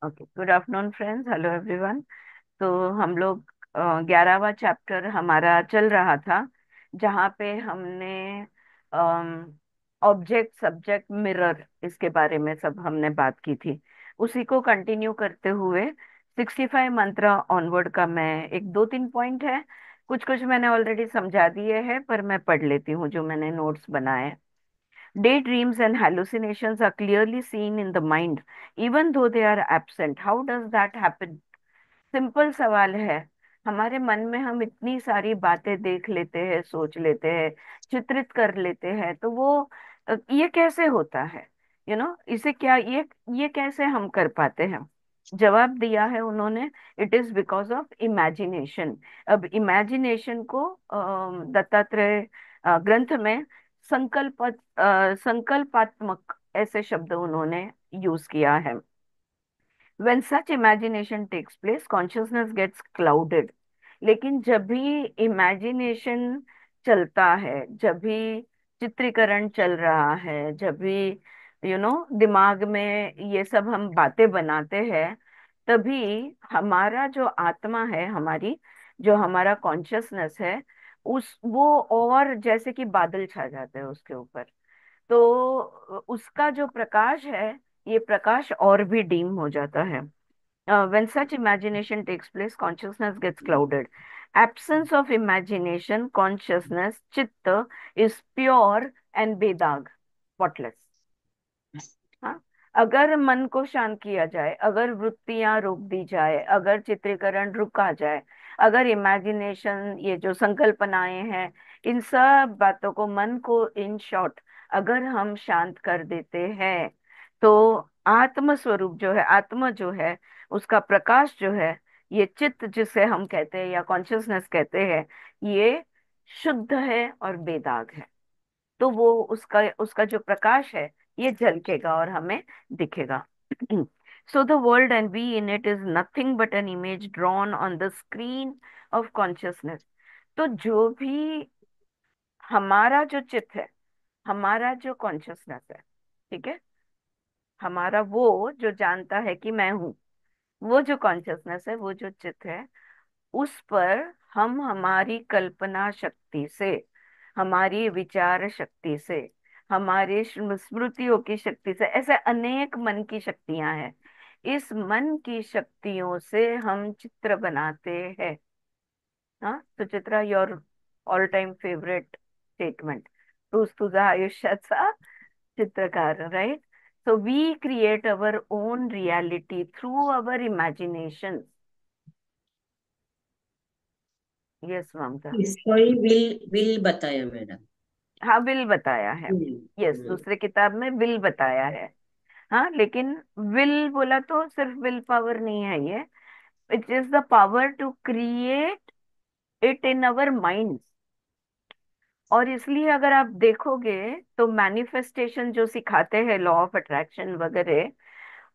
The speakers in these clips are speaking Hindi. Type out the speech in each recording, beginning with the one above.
Okay, good afternoon friends, hello everyone. तो हम लोग 11वां चैप्टर हमारा चल रहा था, जहाँ पे हमने ऑब्जेक्ट सब्जेक्ट मिरर इसके बारे में सब हमने बात की थी। उसी को कंटिन्यू करते हुए 65 मंत्रा ऑनवर्ड का मैं एक दो तीन पॉइंट है, कुछ कुछ मैंने ऑलरेडी समझा दिए हैं, पर मैं पढ़ लेती हूँ जो मैंने नोट्स बनाए। Daydreams and hallucinations are clearly seen in the mind, even though they are absent. How does that happen? Simple सवाल है। हमारे मन में हम इतनी सारी बातें देख लेते हैं, सोच लेते हैं, चित्रित कर लेते हैं, तो वो ये कैसे होता है? इसे क्या ये कैसे हम कर पाते हैं? जवाब दिया है उन्होंने, it is because of imagination. अब इमेजिनेशन को दत्तात्रेय ग्रंथ में संकल्पात्मक ऐसे शब्द उन्होंने यूज किया है। When such imagination takes place, consciousness gets clouded. लेकिन जब भी इमेजिनेशन चलता है, जब भी चित्रीकरण चल रहा है, जब भी दिमाग में ये सब हम बातें बनाते हैं, तभी हमारा जो आत्मा है, हमारी जो हमारा कॉन्शियसनेस है, उस वो और जैसे कि बादल छा जाते हैं उसके ऊपर। तो उसका जो प्रकाश है, ये प्रकाश और भी डीम हो जाता है। When such imagination takes place, consciousness gets clouded. Absence of imagination, consciousness, chitta is pure and बेदाग, spotless। हाँ, अगर मन को शांत किया जाए, अगर वृत्तियां रोक दी जाए, अगर चित्रीकरण रुका जाए, अगर इमेजिनेशन, ये जो संकल्पनाएं हैं, इन सब बातों को, मन को इन शॉर्ट अगर हम शांत कर देते हैं, तो आत्म स्वरूप जो है, आत्मा जो है, उसका प्रकाश जो है, ये चित्त जिसे हम कहते हैं या कॉन्शियसनेस कहते हैं, ये शुद्ध है और बेदाग है। तो वो उसका उसका जो प्रकाश है, ये झलकेगा और हमें दिखेगा। So the world and we in it is nothing but an image drawn on the screen of consciousness. तो जो भी हमारा जो चित्त है, हमारा जो कॉन्शियसनेस है, ठीक है, हमारा वो जो जानता है कि मैं हूँ, वो जो कॉन्शियसनेस है, वो जो चित्त है, उस पर हम हमारी कल्पना शक्ति से, हमारी विचार शक्ति से, हमारी स्मृतियों की शक्ति से, ऐसे अनेक मन की शक्तियां हैं, इस मन की शक्तियों से हम चित्र बनाते हैं। हाँ, Suchitra, your all time favourite statement, तूच तुझा आयुष्याचा चित्रकार, right? So we create our own reality through our imagination. Yes Mamta. इसको ही विल बताया मैडम। हाँ, विल बताया है। Yes, hmm. दूसरे किताब में विल बताया है। हाँ, लेकिन विल बोला तो सिर्फ विल पावर नहीं है ये, it is the power to create it in our mind. और इसलिए अगर आप देखोगे, तो मैनिफेस्टेशन जो सिखाते हैं, लॉ ऑफ अट्रैक्शन वगैरह,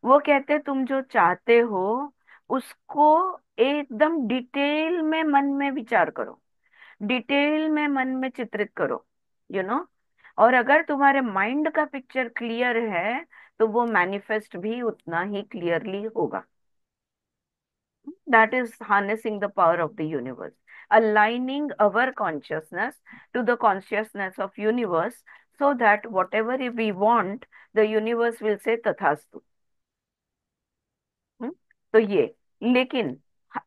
वो कहते हैं तुम जो चाहते हो उसको एकदम डिटेल में मन में विचार करो, डिटेल में मन में चित्रित करो, यू नो और अगर तुम्हारे माइंड का पिक्चर क्लियर है, तो वो मैनिफेस्ट भी उतना ही क्लियरली होगा। That is harnessing the power of the universe, aligning our consciousness to the consciousness of universe, so that whatever we want, the universe will say tathastu। तो ये, लेकिन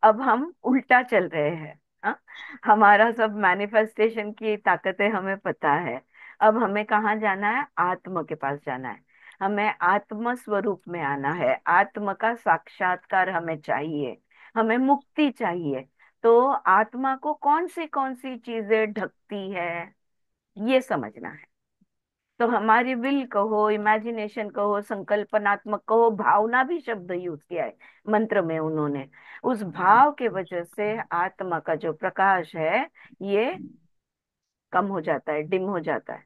अब हम उल्टा चल रहे हैं। हाँ, हमारा सब मैनिफेस्टेशन की ताकतें हमें पता है। अब हमें कहाँ जाना है? आत्मा के पास जाना है। हमें आत्म स्वरूप में आना है, आत्मा का साक्षात्कार हमें चाहिए, हमें मुक्ति चाहिए। तो आत्मा को कौन सी चीजें ढकती है, ये समझना है। तो हमारी विल कहो, इमेजिनेशन कहो, संकल्पनात्मक कहो, भावना भी शब्द यूज किया है मंत्र में उन्होंने। उस भाव के वजह से आत्मा का जो प्रकाश है, ये कम हो जाता है, डिम हो जाता है।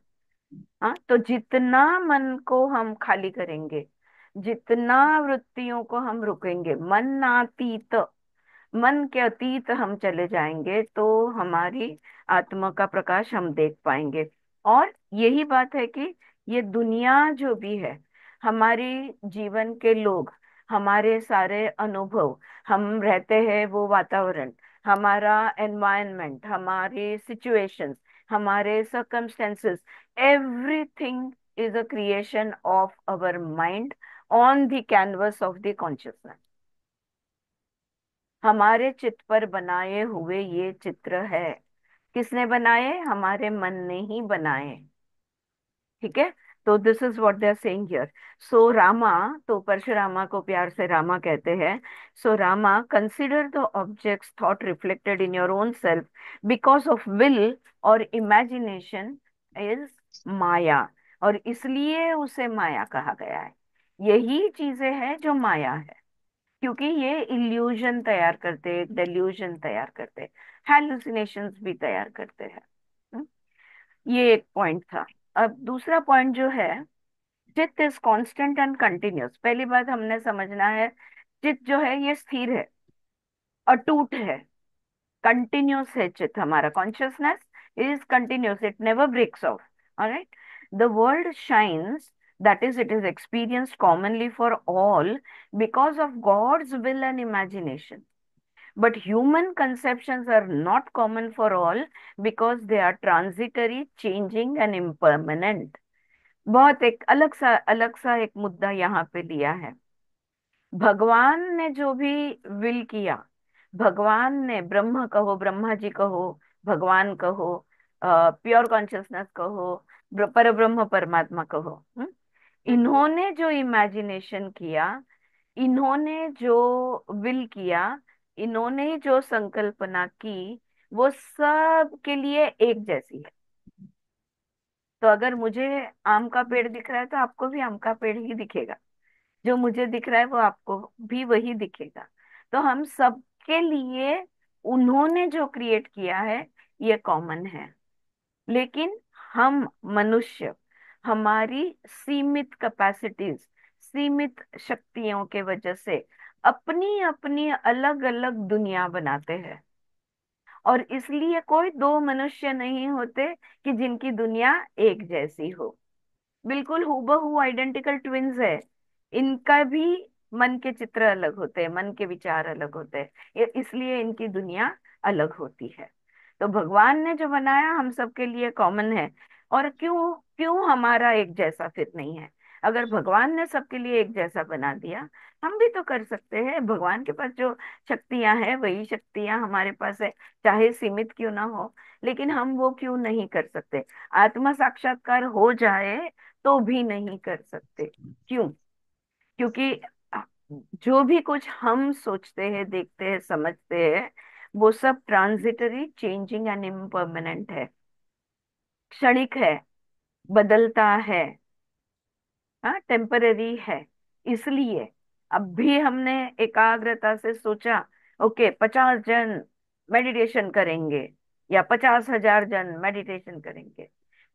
हाँ, तो जितना मन को हम खाली करेंगे, जितना वृत्तियों को हम रुकेंगे, मनातीत, मन के अतीत हम चले जाएंगे, तो हमारी आत्मा का प्रकाश हम देख पाएंगे। और यही बात है कि ये दुनिया जो भी है, हमारी जीवन के लोग, हमारे सारे अनुभव, हम रहते हैं वो वातावरण, हमारा एनवायरनमेंट, हमारी सिचुएशंस, हमारे circumstances, everything is a creation of our mind on the canvas of the consciousness. हमारे चित्त पर बनाए हुए ये चित्र है। किसने बनाए? हमारे मन ने ही बनाए। ठीक है। तो this is what they are saying here. So Rama, तो परशुरामा को प्यार से रामा कहते हैं। So Rama, consider the objects thought reflected in your own self because of will और इमेजिनेशन इज माया। और इसलिए उसे माया कहा गया है। यही चीजें हैं जो माया है, क्योंकि ये इल्यूजन तैयार करते, डेल्यूजन तैयार करते, हैलुसिनेशंस भी तैयार करते हैं। हम्म? ये एक पॉइंट था। अब दूसरा पॉइंट जो है, चित्त इज कांस्टेंट एंड कंटिन्यूस। पहली बात हमने समझना है, चित्त जो है ये स्थिर है, अटूट है, कंटिन्यूस है। चित्त हमारा consciousness is continuous, it never breaks off. Alright. The world shines, that is, it is experienced commonly for all because of God's will and imagination. But human conceptions are not common for all because they are transitory, changing and impermanent. बहुत एक अलग सा एक मुद्दा यहाँ पे लिया है। भगवान ने जो भी विल किया, भगवान ने, ब्रह्म कहो, ब्रह्मा जी कहो, भगवान कहो, प्योर कॉन्शियसनेस कहो, पर ब्रह्म परमात्मा कहो, इन्होंने जो इमेजिनेशन किया, इन्होंने जो विल किया, इन्होंने जो संकल्पना की, वो सब के लिए एक जैसी है। तो अगर मुझे आम का पेड़ दिख रहा है तो आपको भी आम का पेड़ ही दिखेगा। जो मुझे दिख रहा है वो आपको भी वही दिखेगा। तो हम सबके लिए उन्होंने जो क्रिएट किया है ये कॉमन है। लेकिन हम मनुष्य, हमारी सीमित कैपेसिटीज, सीमित शक्तियों के वजह से अपनी अपनी अलग अलग दुनिया बनाते हैं। और इसलिए कोई दो मनुष्य नहीं होते कि जिनकी दुनिया एक जैसी हो। बिल्कुल हूबहू आइडेंटिकल ट्विन्स है। इनका भी मन के चित्र अलग होते हैं, मन के विचार अलग होते हैं, इसलिए इनकी दुनिया अलग होती है। तो भगवान ने जो बनाया हम सबके लिए कॉमन है। और क्यों क्यों हमारा एक जैसा फिर नहीं है? अगर भगवान ने सबके लिए एक जैसा बना दिया, हम भी तो कर सकते हैं। भगवान के पास जो शक्तियां हैं वही शक्तियां हमारे पास है, चाहे सीमित क्यों ना हो। लेकिन हम वो क्यों नहीं कर सकते? आत्मा साक्षात्कार हो जाए तो भी नहीं कर सकते। क्यों? क्योंकि जो भी कुछ हम सोचते हैं, देखते हैं, समझते हैं, वो सब ट्रांजिटरी, चेंजिंग एंड इम्परमानेंट है, क्षणिक है, बदलता है, हाँ, टेम्पररी है। इसलिए अब भी हमने एकाग्रता से सोचा, ओके 50 जन मेडिटेशन करेंगे या 50,000 जन मेडिटेशन करेंगे,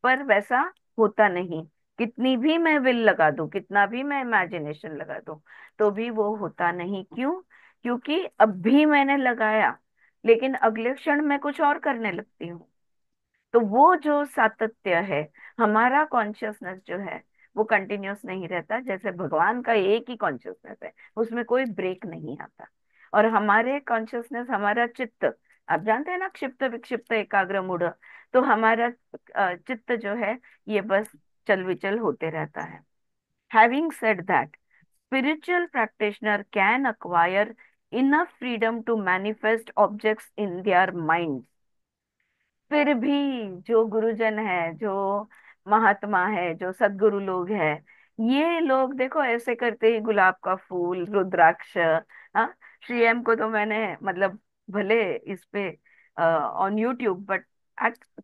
पर वैसा होता नहीं। कितनी भी मैं विल लगा दूं, कितना भी मैं इमेजिनेशन लगा दूं, तो भी वो होता नहीं। क्यों? क्योंकि अब भी मैंने लगाया, लेकिन अगले क्षण मैं कुछ और करने लगती हूँ। तो वो जो सातत्य है, हमारा कॉन्शियसनेस जो है वो कंटिन्यूस नहीं रहता। जैसे भगवान का एक ही कॉन्शियसनेस है, उसमें कोई ब्रेक नहीं आता। और हमारे कॉन्शियसनेस, हमारा चित्त, आप जानते हैं ना, क्षिप्त विक्षिप्त एकाग्र मूढ़, तो हमारा चित्त जो है ये बस चल विचल होते रहता है। Having said that, spiritual practitioner can acquire enough freedom to manifest objects in their minds। फिर भी जो गुरुजन है, जो महात्मा है, जो सद्गुरु लोग हैं, ये लोग देखो ऐसे करते ही गुलाब का फूल, रुद्राक्ष, हाँ, श्री एम को तो मैंने, मतलब, भले इस पे ऑन यूट्यूब, बट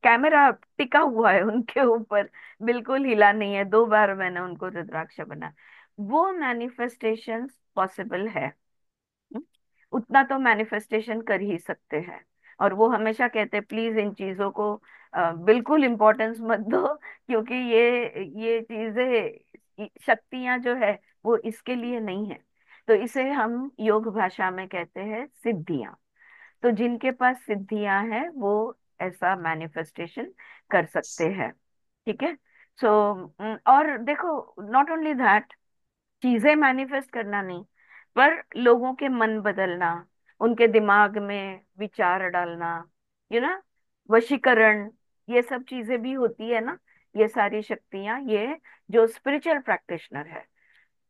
कैमरा टिका हुआ है उनके ऊपर, बिल्कुल हिला नहीं है। 2 बार मैंने उनको रुद्राक्ष बना। वो मैनिफेस्टेशन पॉसिबल है। हम्म? उतना तो मैनिफेस्टेशन कर ही सकते हैं। और वो हमेशा कहते हैं, प्लीज इन चीजों को बिल्कुल इम्पोर्टेंस मत दो, क्योंकि ये चीजें, शक्तियां जो है वो इसके लिए नहीं है। तो इसे हम योग भाषा में कहते हैं सिद्धियां। तो जिनके पास सिद्धियां हैं वो ऐसा मैनिफेस्टेशन कर सकते हैं। ठीक है। सो और देखो, नॉट ओनली दैट, चीजें मैनिफेस्ट करना नहीं, पर लोगों के मन बदलना, उनके दिमाग में विचार डालना, ना, वशीकरण, ये सब चीजें भी होती है ना। ये सारी शक्तियां, ये जो स्पिरिचुअल प्रैक्टिशनर है,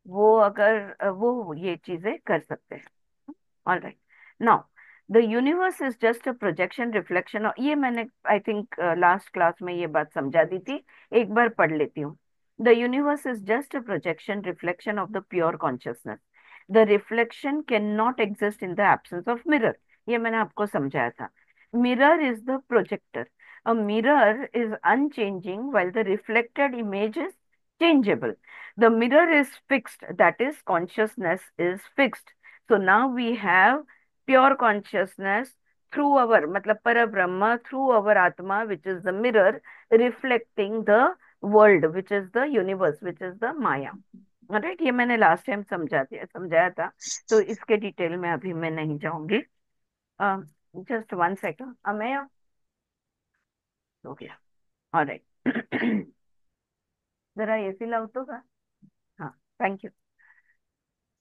वो अगर वो ये चीजें कर सकते हैं। All right. Now, the universe is just a projection reflection, ये मैंने आई थिंक लास्ट क्लास में ये बात समझा दी थी, एक बार पढ़ लेती हूँ। The universe is just a projection reflection of the pure consciousness. The reflection can not exist in the absence of mirror. ये मैंने आपको समझाया था। Mirror is the projector. A mirror is unchanging while the reflected image is changeable. The mirror is fixed, that is consciousness is fixed. So now we have pure consciousness through our, मतलब पर ब्रह्म, through our atma, which is the mirror, reflecting the world, which is the universe, which is the maya. Right, ये मैंने लास्ट टाइम समझाया था, तो इसके डिटेल में अभी मैं नहीं जाऊंगी। जस्ट वन सेकंड, अमेय, हो गया। ऑलराइट। जरा एसी लाओ तो का। हाँ, थैंक यू।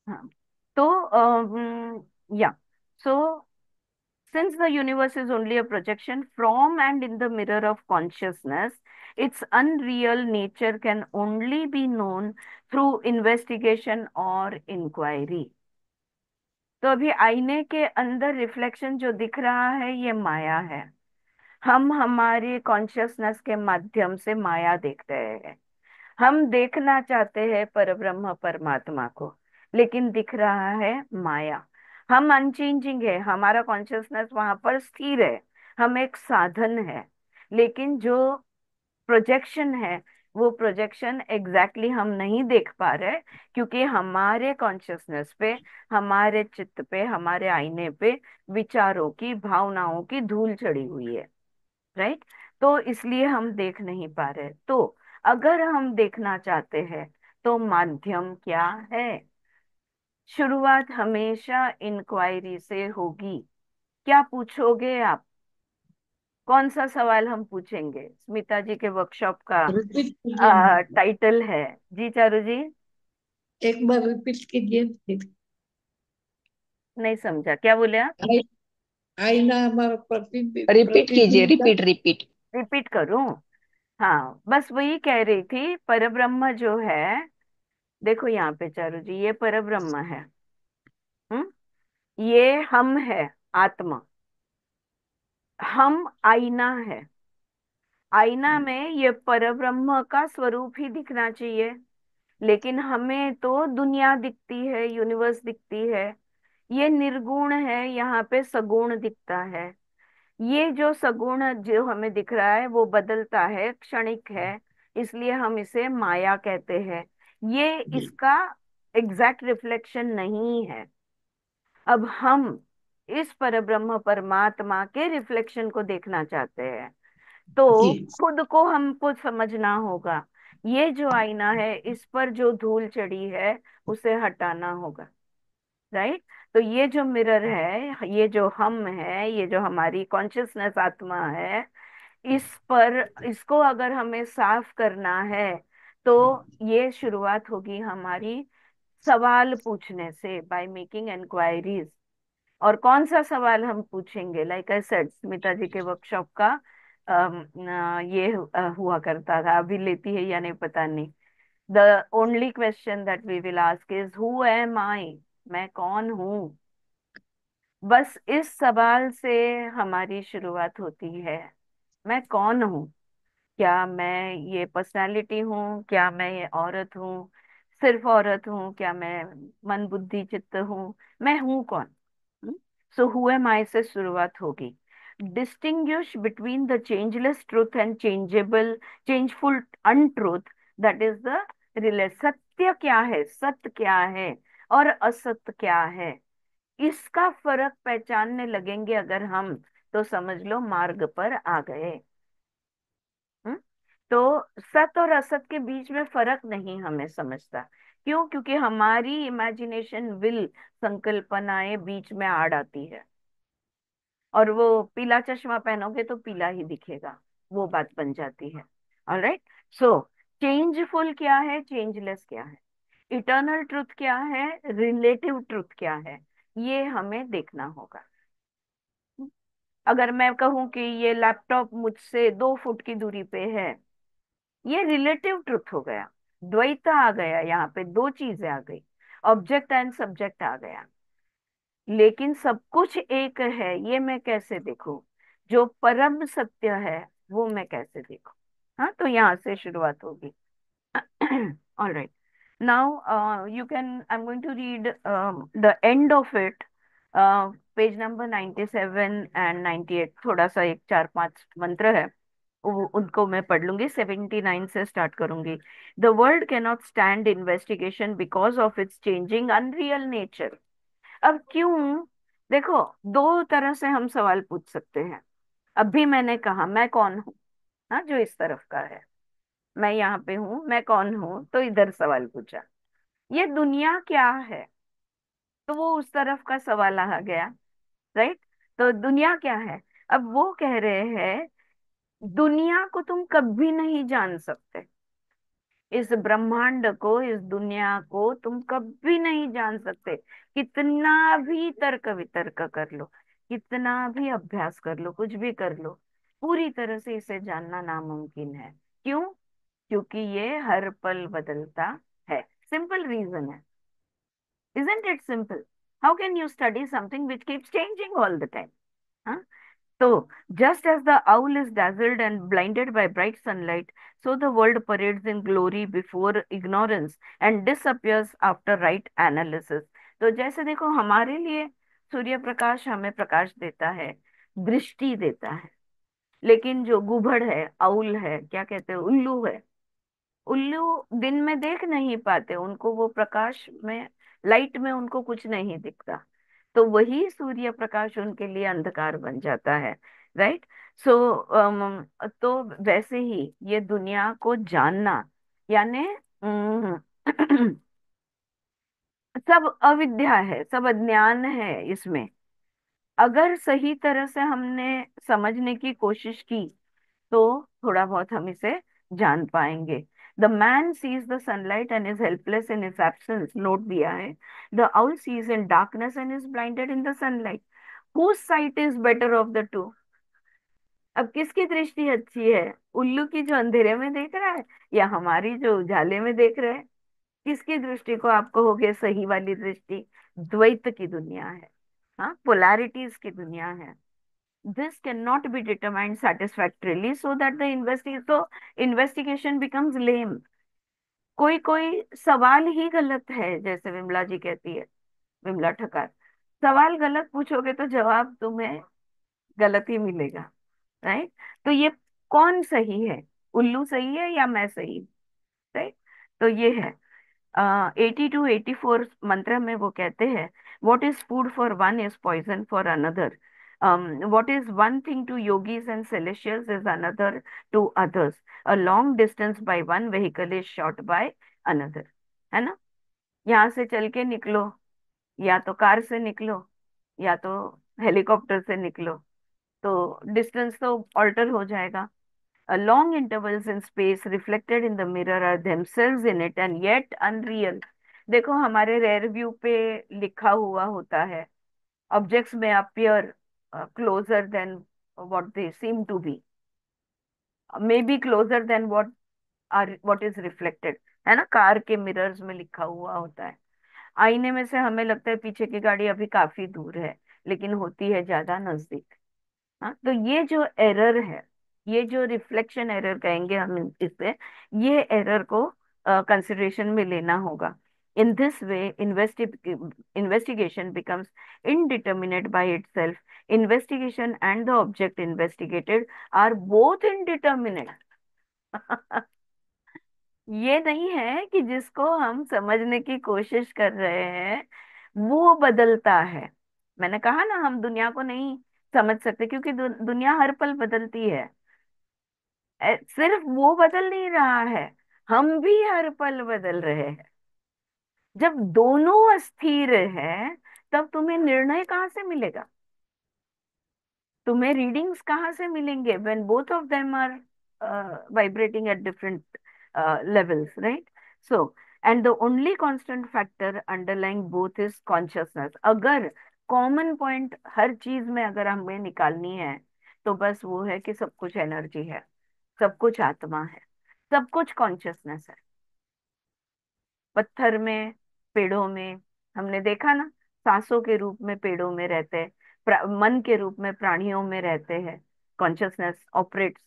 हाँ, तो या, सो since the universe is only a projection from and in the mirror of consciousness, its unreal nature can only be known through investigation or inquiry. तो अभी आईने के अंदर रिफ्लेक्शन जो दिख रहा है, ये माया है। हम हमारी कॉन्शियसनेस के माध्यम से माया देख रहे हैं। हम देखना चाहते हैं परब्रह्म परमात्मा को, लेकिन दिख रहा है माया। हम अनचेंजिंग है, हमारा कॉन्शियसनेस वहां पर स्थिर है, हम एक साधन है। लेकिन जो प्रोजेक्शन है, वो प्रोजेक्शन एग्जैक्टली हम नहीं देख पा रहे, क्योंकि हमारे कॉन्शियसनेस पे, हमारे चित्त पे, हमारे आईने पे विचारों की, भावनाओं की धूल चढ़ी हुई है। राइट। तो इसलिए हम देख नहीं पा रहे। तो अगर हम देखना चाहते हैं, तो माध्यम क्या है? शुरुआत हमेशा इंक्वायरी से होगी। क्या पूछोगे आप? कौन सा सवाल हम पूछेंगे? स्मिता जी के वर्कशॉप का रिपीट कीजिए मैम। टाइटल है। जी चारू जी, एक बार रिपीट कीजिए फिर। नहीं समझा, क्या बोले आप? आई, आईना हमारा रिपीट कीजिए, प्रतिबिंब का। Repeat repeat. रिपीट करूं? हाँ, बस वही कह रही थी, परब्रह्म जो है, देखो यहाँ पे चारू जी, ये परब्रह्म है। ये हम है, आत्मा। हम आईना है। आईना में ये परब्रह्म का स्वरूप ही दिखना चाहिए, लेकिन हमें तो दुनिया दिखती है, यूनिवर्स दिखती है। ये निर्गुण है, यहाँ पे सगुण दिखता है। ये जो सगुण जो हमें दिख रहा है, वो बदलता है, क्षणिक है, इसलिए हम इसे माया कहते हैं। ये जी इसका एग्जैक्ट रिफ्लेक्शन नहीं है। अब हम इस परब्रह्म परमात्मा के रिफ्लेक्शन को देखना चाहते हैं, जी। तो खुद को हमको समझना होगा। ये जो आईना है, इस पर जो धूल चढ़ी है, उसे हटाना होगा। राइट। तो ये जो मिरर है, ये जो हम है, ये जो हमारी कॉन्शियसनेस आत्मा है, इस पर, इसको अगर हमें साफ करना है, तो ये शुरुआत होगी हमारी सवाल पूछने से, बाय मेकिंग इंक्वायरीज। और कौन सा सवाल हम पूछेंगे? लाइक आई सेड, स्मिता जी के वर्कशॉप का ये हुआ करता था, अभी लेती है या नहीं पता नहीं। The only question that we will ask is who am I. मैं कौन हूँ? बस इस सवाल से हमारी शुरुआत होती है। मैं कौन हूँ? क्या मैं ये पर्सनालिटी हूँ? क्या मैं ये औरत हूँ, सिर्फ औरत हूँ? क्या मैं मन बुद्धि चित्त हूँ? मैं हूँ कौन? सो हु एम आई से शुरुआत होगी। Distinguish between the changeless truth and changeable, changeful untruth, that is the relay. सत्य क्या है, सत्य क्या है, और असत्य क्या है, इसका फर्क पहचानने लगेंगे अगर हम, तो समझ लो मार्ग पर आ गए। हम्म? तो सत्य और असत के बीच में फर्क नहीं हमें समझता। क्यों? क्योंकि हमारी इमेजिनेशन, विल, संकल्पनाएं बीच में आड़ आती है, और वो पीला चश्मा पहनोगे तो पीला ही दिखेगा, वो बात बन जाती है। ऑलराइट। सो चेंजफुल क्या है, चेंजलेस क्या है? इटर्नल ट्रुथ क्या है, रिलेटिव ट्रुथ क्या है, ये हमें देखना होगा। अगर मैं कहूं कि ये लैपटॉप मुझसे 2 फुट की दूरी पे है, ये रिलेटिव ट्रुथ हो गया, द्वैत आ गया, यहाँ पे दो चीजें आ गई, ऑब्जेक्ट एंड सब्जेक्ट आ गया। लेकिन सब कुछ एक है, ये मैं कैसे देखूं? जो परम सत्य है वो मैं कैसे देखूं? हाँ, तो यहाँ से शुरुआत होगी। All right. Now, you can, I'm going to read the end of it, page number 97 and 98. थोड़ा सा एक 4-5 मंत्र है, उनको मैं पढ़ लूंगी, 79 से स्टार्ट करूंगी। The world cannot stand investigation because of its changing unreal nature. अब क्यों? देखो, दो तरह से हम सवाल पूछ सकते हैं। अभी मैंने कहा मैं कौन हूँ, हाँ, जो इस तरफ का है, मैं यहाँ पे हूँ, मैं कौन हूँ, तो इधर सवाल पूछा। ये दुनिया क्या है, तो वो उस तरफ का सवाल आ गया, राइट? तो दुनिया क्या है? अब वो कह रहे हैं दुनिया को तुम कभी नहीं जान सकते, इस ब्रह्मांड को, इस दुनिया को तुम कभी नहीं जान सकते। कितना भी तर्क वितर्क कर लो, कितना भी अभ्यास कर लो, कुछ भी कर लो, पूरी तरह से इसे जानना नामुमकिन है। क्यों? क्योंकि ये हर पल बदलता है। सिंपल रीजन है। Isn't it simple? How can you study something which keeps changing all the time? Huh? So, just as the owl is dazzled and blinded by bright sunlight, so the world parades in glory before ignorance and disappears after right analysis. तो जैसे देखो, हमारे लिए सूर्य प्रकाश हमें प्रकाश देता है, दृष्टि देता है। लेकिन जो गुभड़ है, आउल है, क्या कहते हैं, उल्लू है, उल्लू दिन में देख नहीं पाते, उनको वो प्रकाश में, लाइट में उनको कुछ नहीं दिखता। तो वही सूर्य प्रकाश उनके लिए अंधकार बन जाता है, राइट? सो तो वैसे ही ये दुनिया को जानना, यानी अम, सब अविद्या है, सब अज्ञान है इसमें। अगर सही तरह से हमने समझने की कोशिश की तो थोड़ा बहुत हम इसे जान पाएंगे। The man sees the sunlight and is helpless in its absence, note दिया है। The owl sees in darkness and is blinded in the sunlight. Whose sight is better of the two? अब किसकी दृष्टि अच्छी है? उल्लू की जो अंधेरे में देख रहा है, या हमारी जो उजाले में देख रहे हैं? किसकी दृष्टि को आप कहोगे सही वाली दृष्टि? द्वैत की दुनिया है, हाँ, पोलैरिटीज की दुनिया है। This cannot be determined satisfactorily so that the investigation becomes lame. कोई कोई सवाल ही गलत है, जैसे विमला जी कहती है, विमला ठक्कर, सवाल गलत पूछोगे तो जवाब तुम्हें गलत ही मिलेगा, राइट? तो ये कौन सही है, उल्लू सही है या मैं सही, राइट? तो ये है 80 to 84 मंत्र में वो कहते हैं, what is food for one is poison for another, what is one thing to yogis and celestials is another to others, a long distance by one vehicle is short by another. है ना? यहाँ से चल के निकलो, या तो कार से निकलो, या तो हेलीकॉप्टर से निकलो, तो डिस्टेंस तो ऑल्टर हो जाएगा। long intervals in space reflected in the mirror are themselves in it and yet unreal। देखो, हमारे रेयर व्यू पे लिखा हुआ होता है, ऑब्जेक्ट्स में appear closer than what they seem to be, may be closer than what is reflected। है ना? कार के मिरर्स में लिखा हुआ होता है। आईने में से हमें लगता है पीछे की गाड़ी अभी काफी दूर है, लेकिन होती है ज्यादा नजदीक। हाँ, तो ये जो एरर है, ये जो रिफ्लेक्शन एरर कहेंगे हम इसे, ये एरर को कंसिडरेशन में लेना होगा। In this way investigation becomes indeterminate by itself। Investigation and the object investigated are both indeterminate। ये नहीं है कि जिसको हम समझने की कोशिश कर रहे हैं वो बदलता है। मैंने कहा ना, हम दुनिया को नहीं समझ सकते क्योंकि दुनिया हर पल बदलती है। सिर्फ वो बदल नहीं रहा है, हम भी हर पल बदल रहे हैं। जब दोनों अस्थिर है, तब तुम्हें निर्णय कहाँ से मिलेगा? तुम्हें रीडिंग्स कहाँ से मिलेंगे when both of them are vibrating at different levels, right? So and the only constant factor underlying both is consciousness. अगर कॉमन पॉइंट हर चीज में अगर हमें निकालनी है तो बस वो है कि सब कुछ एनर्जी है, सब कुछ आत्मा है, सब कुछ कॉन्शियसनेस है। पत्थर में, पेड़ों में, हमने देखा ना, सांसों के रूप में पेड़ों में रहते हैं, मन के रूप में प्राणियों में रहते हैं। Consciousness operates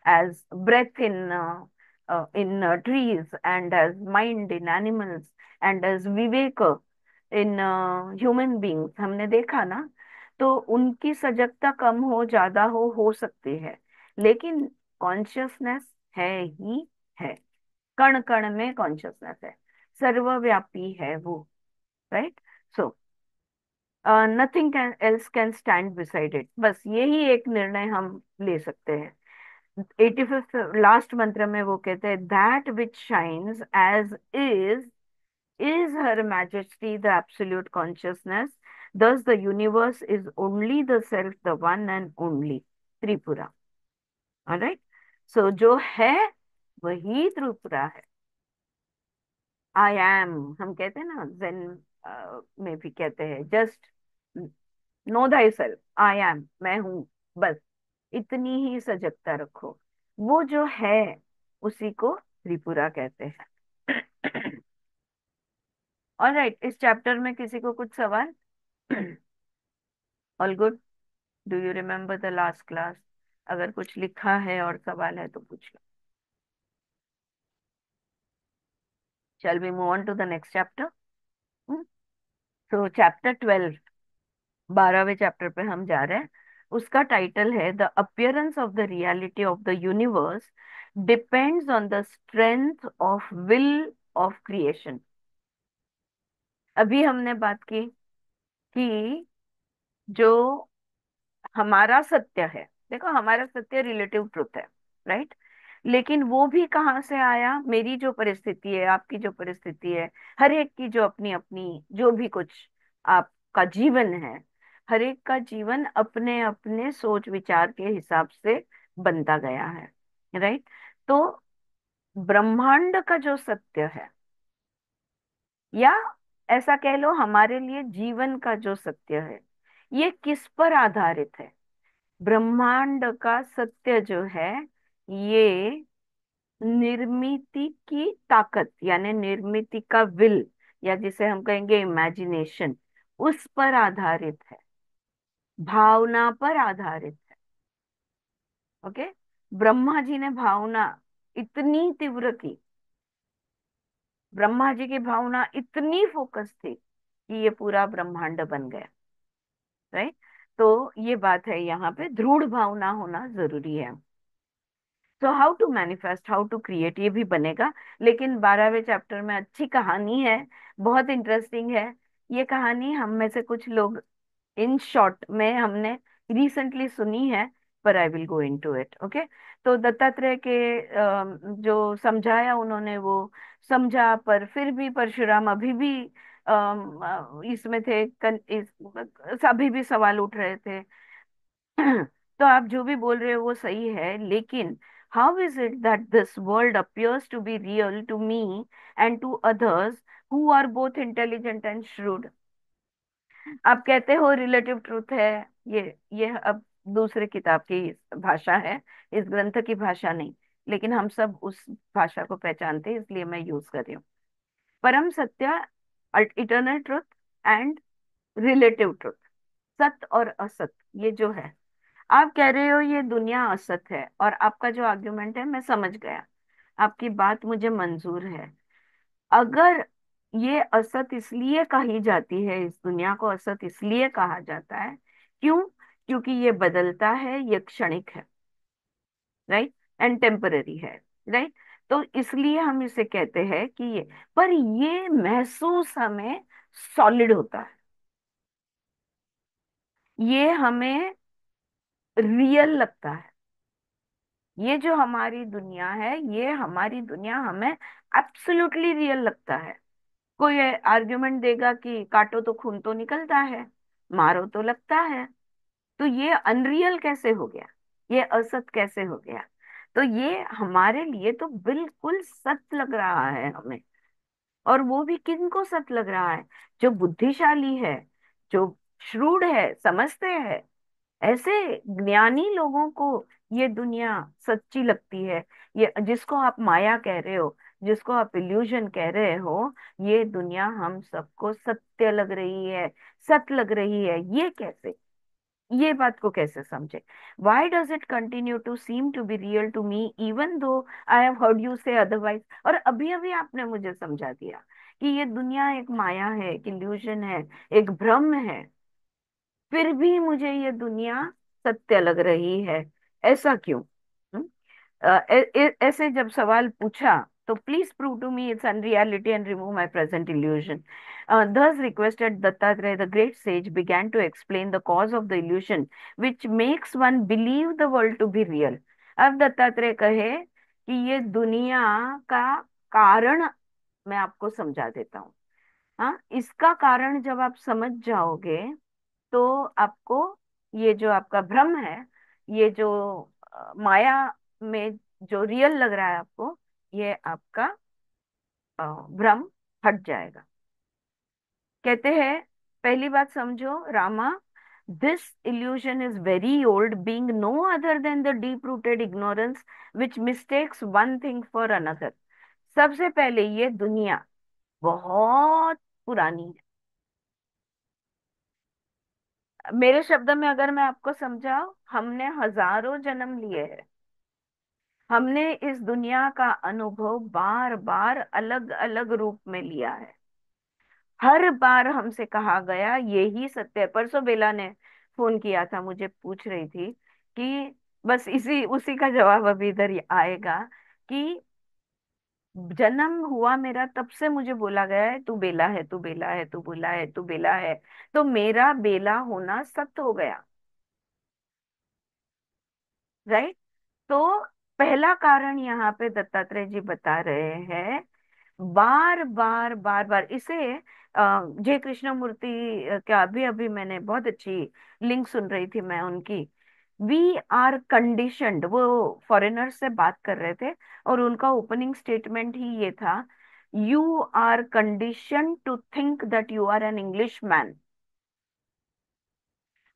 as breath in trees, and as mind in animals, and as viveka in human beings, हमने देखा ना। तो उनकी सजगता कम हो ज्यादा हो सकती है, लेकिन कॉन्शियसनेस है ही है। कण कण में कॉन्शियसनेस है, सर्वव्यापी है वो। Right. So nothing can else can stand beside it, बस यही एक निर्णय हम ले सकते हैं। 85th लास्ट मंत्र में वो कहते हैं, that which shines as is her majesty the absolute consciousness, thus the universe is only the self, the one and only Tripura. Alright. So जो है वही त्रिपुरा है। आई एम, हम कहते हैं ना जेन में भी कहते हैं, just know thy self, I am, मैं हूं, बस इतनी ही सजगता रखो। वो जो है उसी को त्रिपुरा कहते हैं। ऑलराइट, इस चैप्टर में किसी को कुछ सवाल? All good? Do you remember the last class? अगर कुछ लिखा है और सवाल है तो पूछ लो। Shall we move on to the next chapter? तो चैप्टर 12, 12वें चैप्टर पे हम जा रहे हैं। उसका टाइटल है the appearance of the reality of the universe depends on the strength of will of creation. अभी हमने बात की कि जो हमारा सत्य है, देखो हमारा सत्य रिलेटिव ट्रुथ है, राइट। लेकिन वो भी कहाँ से आया? मेरी जो परिस्थिति है, आपकी जो परिस्थिति है, हर एक की जो अपनी अपनी जो भी कुछ आपका जीवन है, हर एक का जीवन अपने अपने सोच विचार के हिसाब से बनता गया है, राइट। तो ब्रह्मांड का जो सत्य है, या ऐसा कह लो हमारे लिए जीवन का जो सत्य है, ये किस पर आधारित है? ब्रह्मांड का सत्य जो है, ये निर्मिति की ताकत, यानी निर्मिति का विल, या जिसे हम कहेंगे इमेजिनेशन, उस पर आधारित है, भावना पर आधारित है। ओके। ब्रह्मा जी ने भावना इतनी तीव्र की, ब्रह्मा जी की भावना इतनी फोकस थी कि ये पूरा ब्रह्मांड बन गया, राइट। तो ये बात है, यहाँ पे दृढ़ भावना होना जरूरी है। So how to manifest, how to create, ये भी बनेगा। लेकिन 12वें चैप्टर में अच्छी कहानी है, बहुत इंटरेस्टिंग है। ये कहानी हम में से कुछ लोग इन शॉर्ट में हमने रिसेंटली सुनी है, पर I will go into it. Okay. तो दत्तात्रेय के जो समझाया उन्होंने वो समझा, पर फिर भी परशुराम अभी भी इसमें थे, अभी भी सवाल उठ रहे थे। तो आप जो भी बोल रहे हो वो सही है, लेकिन how is it that this world appears to be real to me and to others who are both intelligent and shrewd? आप कहते हो रिलेटिव ट्रूथ है, ये अब दूसरे किताब की भाषा है, इस ग्रंथ की भाषा नहीं, लेकिन हम सब उस भाषा को पहचानते हैं, इसलिए मैं यूज कर रही हूँ। परम सत्य, eternal truth and relative truth, सत्य और असत, ये जो है। आप कह रहे हो ये दुनिया असत है, और आपका जो आर्ग्यूमेंट है मैं समझ गया, आपकी बात मुझे मंजूर है। अगर ये असत इसलिए कही जाती है, इस दुनिया को असत इसलिए कहा जाता है, क्यों? क्योंकि ये बदलता है, ये क्षणिक है, राइट, एंड टेम्पररी है, राइट। तो इसलिए हम इसे कहते हैं कि ये, पर ये महसूस हमें सॉलिड होता है, ये हमें रियल लगता है। ये जो हमारी दुनिया है, ये हमारी दुनिया हमें एब्सोल्युटली रियल लगता है। कोई आर्ग्यूमेंट देगा कि काटो तो खून तो निकलता है, मारो तो लगता है, तो ये अनरियल कैसे हो गया, ये असत कैसे हो गया? तो ये हमारे लिए तो बिल्कुल सत्य लग रहा है हमें, और वो भी किनको सच लग रहा है? जो बुद्धिशाली है, जो श्रूड है, समझते हैं, ऐसे ज्ञानी लोगों को ये दुनिया सच्ची लगती है। ये जिसको आप माया कह रहे हो, जिसको आप इल्यूजन कह रहे हो, ये दुनिया हम सबको सत्य लग रही है, सत्य लग रही है। ये कैसे, ये बात को कैसे समझे? Why does it continue to seem to be real to me even though I have heard you say otherwise? और अभी अभी आपने मुझे समझा दिया कि ये दुनिया एक माया है, एक इल्यूजन है, एक भ्रम है, फिर भी मुझे ये दुनिया सत्य लग रही है। ऐसा क्यों? हम्म? ऐसे जब सवाल पूछा, तो please prove to me its unreality and remove my present illusion. Thus requested, Dattatreya, the great sage, began to explain the cause of the illusion which makes one believe the world to be real. अब दत्तात्रेय कहे कि ये दुनिया का कारण मैं आपको समझा देता हूँ। हाँ, इसका कारण जब आप समझ जाओगे, तो आपको ये जो आपका भ्रम है, ये जो माया में जो रियल लग रहा है आपको, ये आपका भ्रम हट जाएगा। कहते हैं, पहली बात समझो Rama, this illusion is very old, being no other than the deep rooted ignorance which mistakes one thing for another। सबसे पहले ये दुनिया बहुत पुरानी है। मेरे शब्द में अगर मैं आपको समझाऊं, हमने हजारों जन्म लिए हैं। हमने इस दुनिया का अनुभव बार बार अलग अलग रूप में लिया है। हर बार हमसे कहा गया यही सत्य है। परसों बेला ने फोन किया था, मुझे पूछ रही थी कि बस इसी उसी का जवाब अभी इधर ही आएगा कि जन्म हुआ मेरा तब से मुझे बोला गया है तू बेला है, तू बेला है, तू बेला है, तू बेला है। तो मेरा बेला होना सत्य हो गया, राइट? तो पहला कारण यहाँ पे दत्तात्रेय जी बता रहे हैं, बार बार बार बार इसे जय कृष्णमूर्ति का अभी अभी मैंने बहुत अच्छी लिंक सुन रही थी मैं उनकी। वी आर कंडीशनड, वो फॉरेनर से बात कर रहे थे, और उनका ओपनिंग स्टेटमेंट ही ये था, you are condition to think that you are an English man.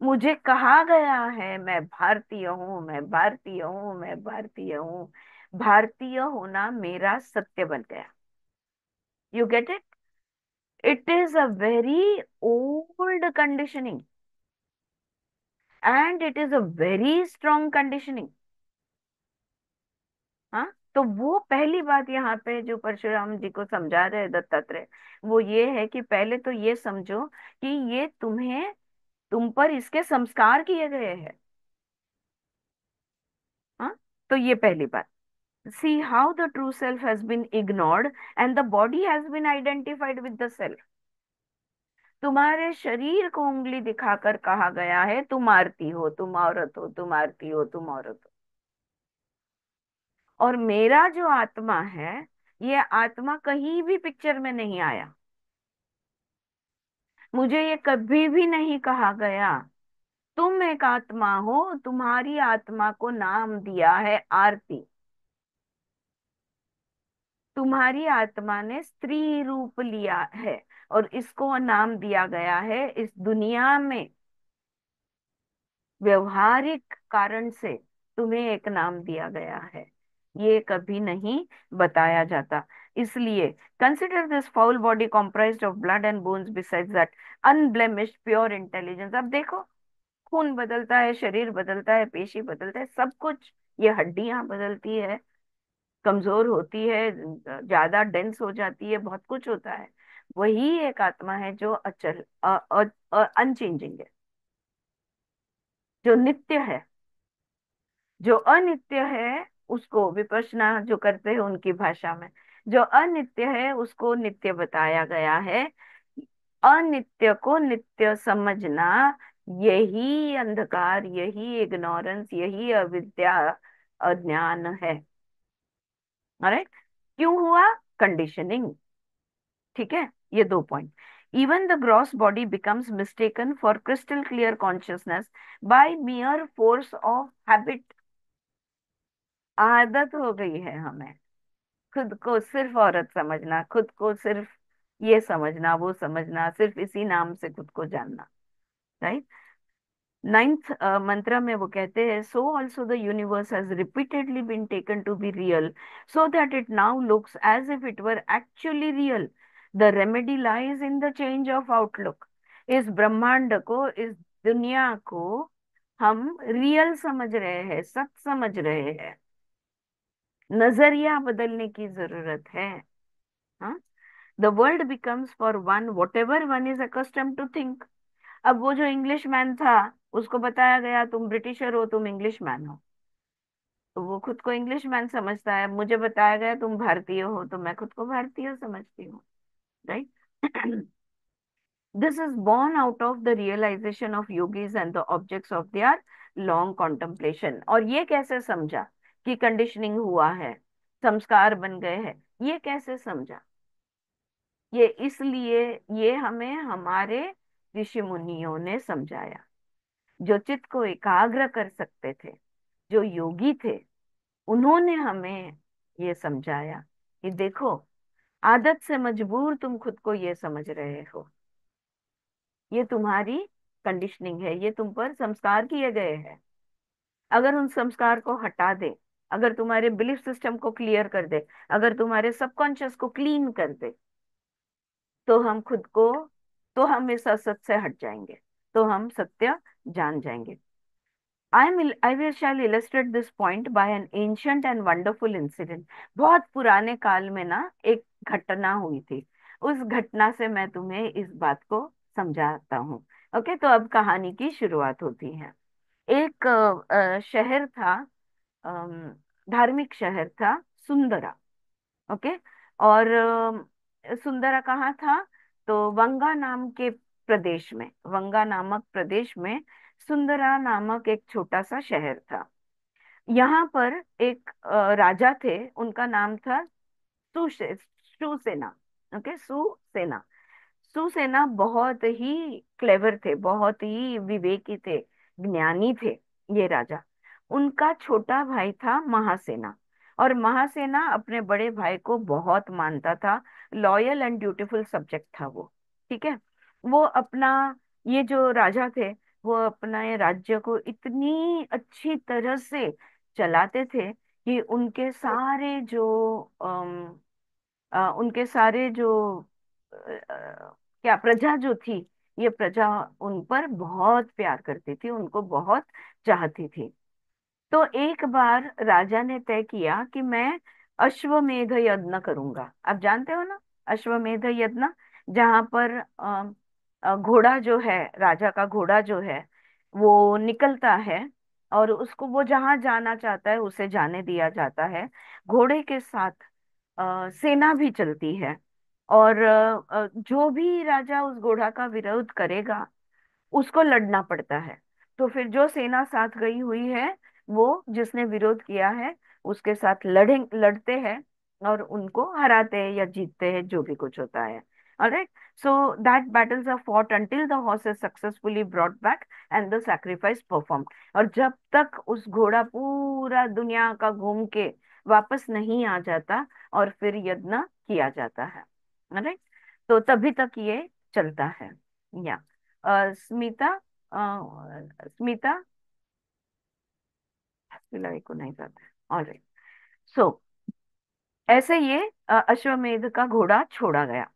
मुझे कहा गया है मैं भारतीय हूँ, मैं भारतीय हूँ, मैं भारतीय हूँ। भारतीय होना मेरा सत्य बन गया। You get it? It is a very old conditioning and it is a very strong conditioning. हाँ, तो वो पहली बात यहाँ पे जो परशुराम जी को समझा रहे हैं दत्तात्रेय, वो ये है कि पहले तो ये समझो कि ये तुम्हें, तुम पर इसके संस्कार किए गए हैं। हाँ, तो ये पहली बात। See how the true self has been ignored and the body has been identified with the self। तुम्हारे शरीर को उंगली दिखाकर कहा गया है तुम आरती हो, तुम औरत हो, तुम आरती हो, तुम औरत हो। और मेरा जो आत्मा है, ये आत्मा कहीं भी पिक्चर में नहीं आया। मुझे ये कभी भी नहीं कहा गया तुम एक आत्मा हो, तुम्हारी आत्मा को नाम दिया है आरती। तुम्हारी आत्मा ने स्त्री रूप लिया है, और इसको नाम दिया गया है इस दुनिया में व्यवहारिक कारण से तुम्हें एक नाम दिया गया है। ये कभी नहीं बताया जाता। इसलिए consider this foul body comprised of blood and bones besides that unblemished pure intelligence. अब देखो, खून बदलता है, शरीर बदलता है, पेशी बदलता है, सब कुछ, ये हड्डियां बदलती है, कमजोर होती है, ज्यादा डेंस हो जाती है, बहुत कुछ होता है। वही एक आत्मा है जो अचल, अनचेंजिंग है, जो नित्य है। जो अनित्य है उसको विपश्यना जो करते हैं उनकी भाषा में, जो अनित्य है उसको नित्य बताया गया है। अनित्य को नित्य समझना, यही अंधकार, यही इग्नोरेंस, यही अविद्या, अज्ञान है। राइट? क्यों हुआ? कंडीशनिंग। ठीक है, ये दो point. Even the gross body becomes mistaken for crystal clear consciousness by mere force of habit. आदत हो गई है हमें, खुद को सिर्फ औरत समझना, खुद को सिर्फ ये समझना वो समझना, सिर्फ इसी नाम से खुद को जानना। राइट। नाइन्थ मंत्र में वो कहते हैं, so also the universe has repeatedly been taken to be real, so that it now looks as if it were actually real. The remedy lies in the change of outlook. इस ब्रह्मांड को, इस दुनिया को हम रियल समझ रहे हैं, सच समझ रहे हैं। नजरिया बदलने की जरूरत है। हाँ। The world becomes for one whatever one is accustom to think. अब वो जो इंग्लिश मैन था, उसको बताया गया तुम ब्रिटिशर हो, तुम इंग्लिश मैन हो, तो वो खुद को इंग्लिश मैन समझता है। मुझे बताया गया तुम भारतीय हो, तो मैं खुद को भारतीय समझती हूँ। Right. This is born out of the realization of yogis and the objects of their long contemplation। और ये कैसे समझा कि कंडीशनिंग हुआ है, संस्कार बन गए हैं, ये कैसे समझा? ये इसलिए, ये हमें हमारे ऋषि मुनियों ने समझाया, जो चित्त को एकाग्र कर सकते थे, जो योगी थे, उन्होंने हमें ये समझाया कि देखो, आदत से मजबूर तुम खुद को ये समझ रहे हो, ये तुम्हारी कंडीशनिंग है, ये तुम पर संस्कार किए गए हैं। अगर उन संस्कार को हटा दे, अगर तुम्हारे बिलीफ सिस्टम को क्लियर कर दे, अगर तुम्हारे सबकॉन्शियस को क्लीन कर दे, तो हम खुद को, तो हम इस असत से हट जाएंगे, तो हम सत्य जान जाएंगे। I will shall illustrate this point by an ancient and wonderful incident। बहुत पुराने काल में ना एक घटना हुई थी। उस घटना से मैं तुम्हें इस बात को समझाता हूँ। ओके, तो अब कहानी की शुरुआत होती है। एक शहर था, अम, धार्मिक शहर था, सुंदरा। ओके। और सुंदरा कहाँ था? तो वंगा नाम के प्रदेश में, वंगा नामक प्रदेश में सुंदरा नामक एक छोटा सा शहर था। यहाँ पर एक राजा थे, उनका नाम था सुसेना। ओके, सुसेना। सुसेना बहुत ही क्लेवर थे, बहुत ही विवेकी थे, ज्ञानी थे ये राजा। उनका छोटा भाई था महासेना, और महासेना अपने बड़े भाई को बहुत मानता था। लॉयल एंड ड्यूटीफुल सब्जेक्ट था वो। ठीक है। वो अपना, ये जो राजा थे, वो अपना ये राज्य को इतनी अच्छी तरह से चलाते थे कि उनके सारे जो उनके सारे जो क्या प्रजा जो थी, ये प्रजा उन पर बहुत प्यार करती थी, उनको बहुत चाहती थी। तो एक बार राजा ने तय किया कि मैं अश्वमेध यज्ञ करूंगा। आप जानते हो ना, अश्वमेध यज्ञ, जहाँ पर घोड़ा जो है, राजा का घोड़ा जो है, वो निकलता है, और उसको वो जहां जाना चाहता है उसे जाने दिया जाता है। घोड़े के साथ सेना भी चलती है, और जो भी राजा उस घोड़ा का विरोध करेगा, उसको लड़ना पड़ता है। तो फिर जो सेना साथ गई हुई है, वो जिसने विरोध किया है उसके साथ लड़ते हैं, और उनको हराते हैं या जीतते हैं, जो भी कुछ होता है। Alright. So that battles are fought until the horse is successfully brought back and the sacrifice performed। और जब तक उस घोड़ा पूरा दुनिया का घूम के वापस नहीं आ जाता, और फिर यज्ञ किया जाता है। ऑलराइट। तो तभी तक ये चलता है। या स्मिता, स्मिता सिलाई को नहीं जाता। ऑलराइट। सो ऐसे ये अश्वमेध का घोड़ा छोड़ा गया।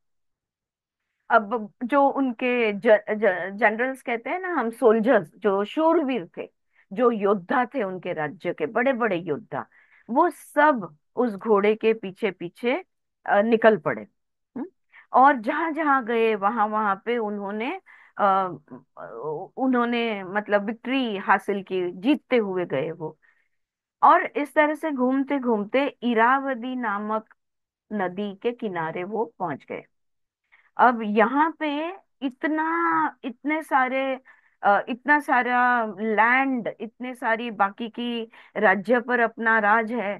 अब जो उनके जनरल्स कहते हैं ना, हम सोल्जर्स, जो शूरवीर थे, जो योद्धा थे, उनके राज्य के बड़े बड़े योद्धा, वो सब उस घोड़े के पीछे पीछे निकल पड़े। हम्म? और जहां जहां गए, वहां वहां पे उन्होंने मतलब विक्ट्री हासिल की, जीतते हुए गए वो। और इस तरह से घूमते घूमते इरावदी नामक नदी के किनारे वो पहुंच गए। अब यहाँ पे इतना, इतने सारे इतना सारा लैंड, इतने सारी बाकी की राज्य पर अपना राज है।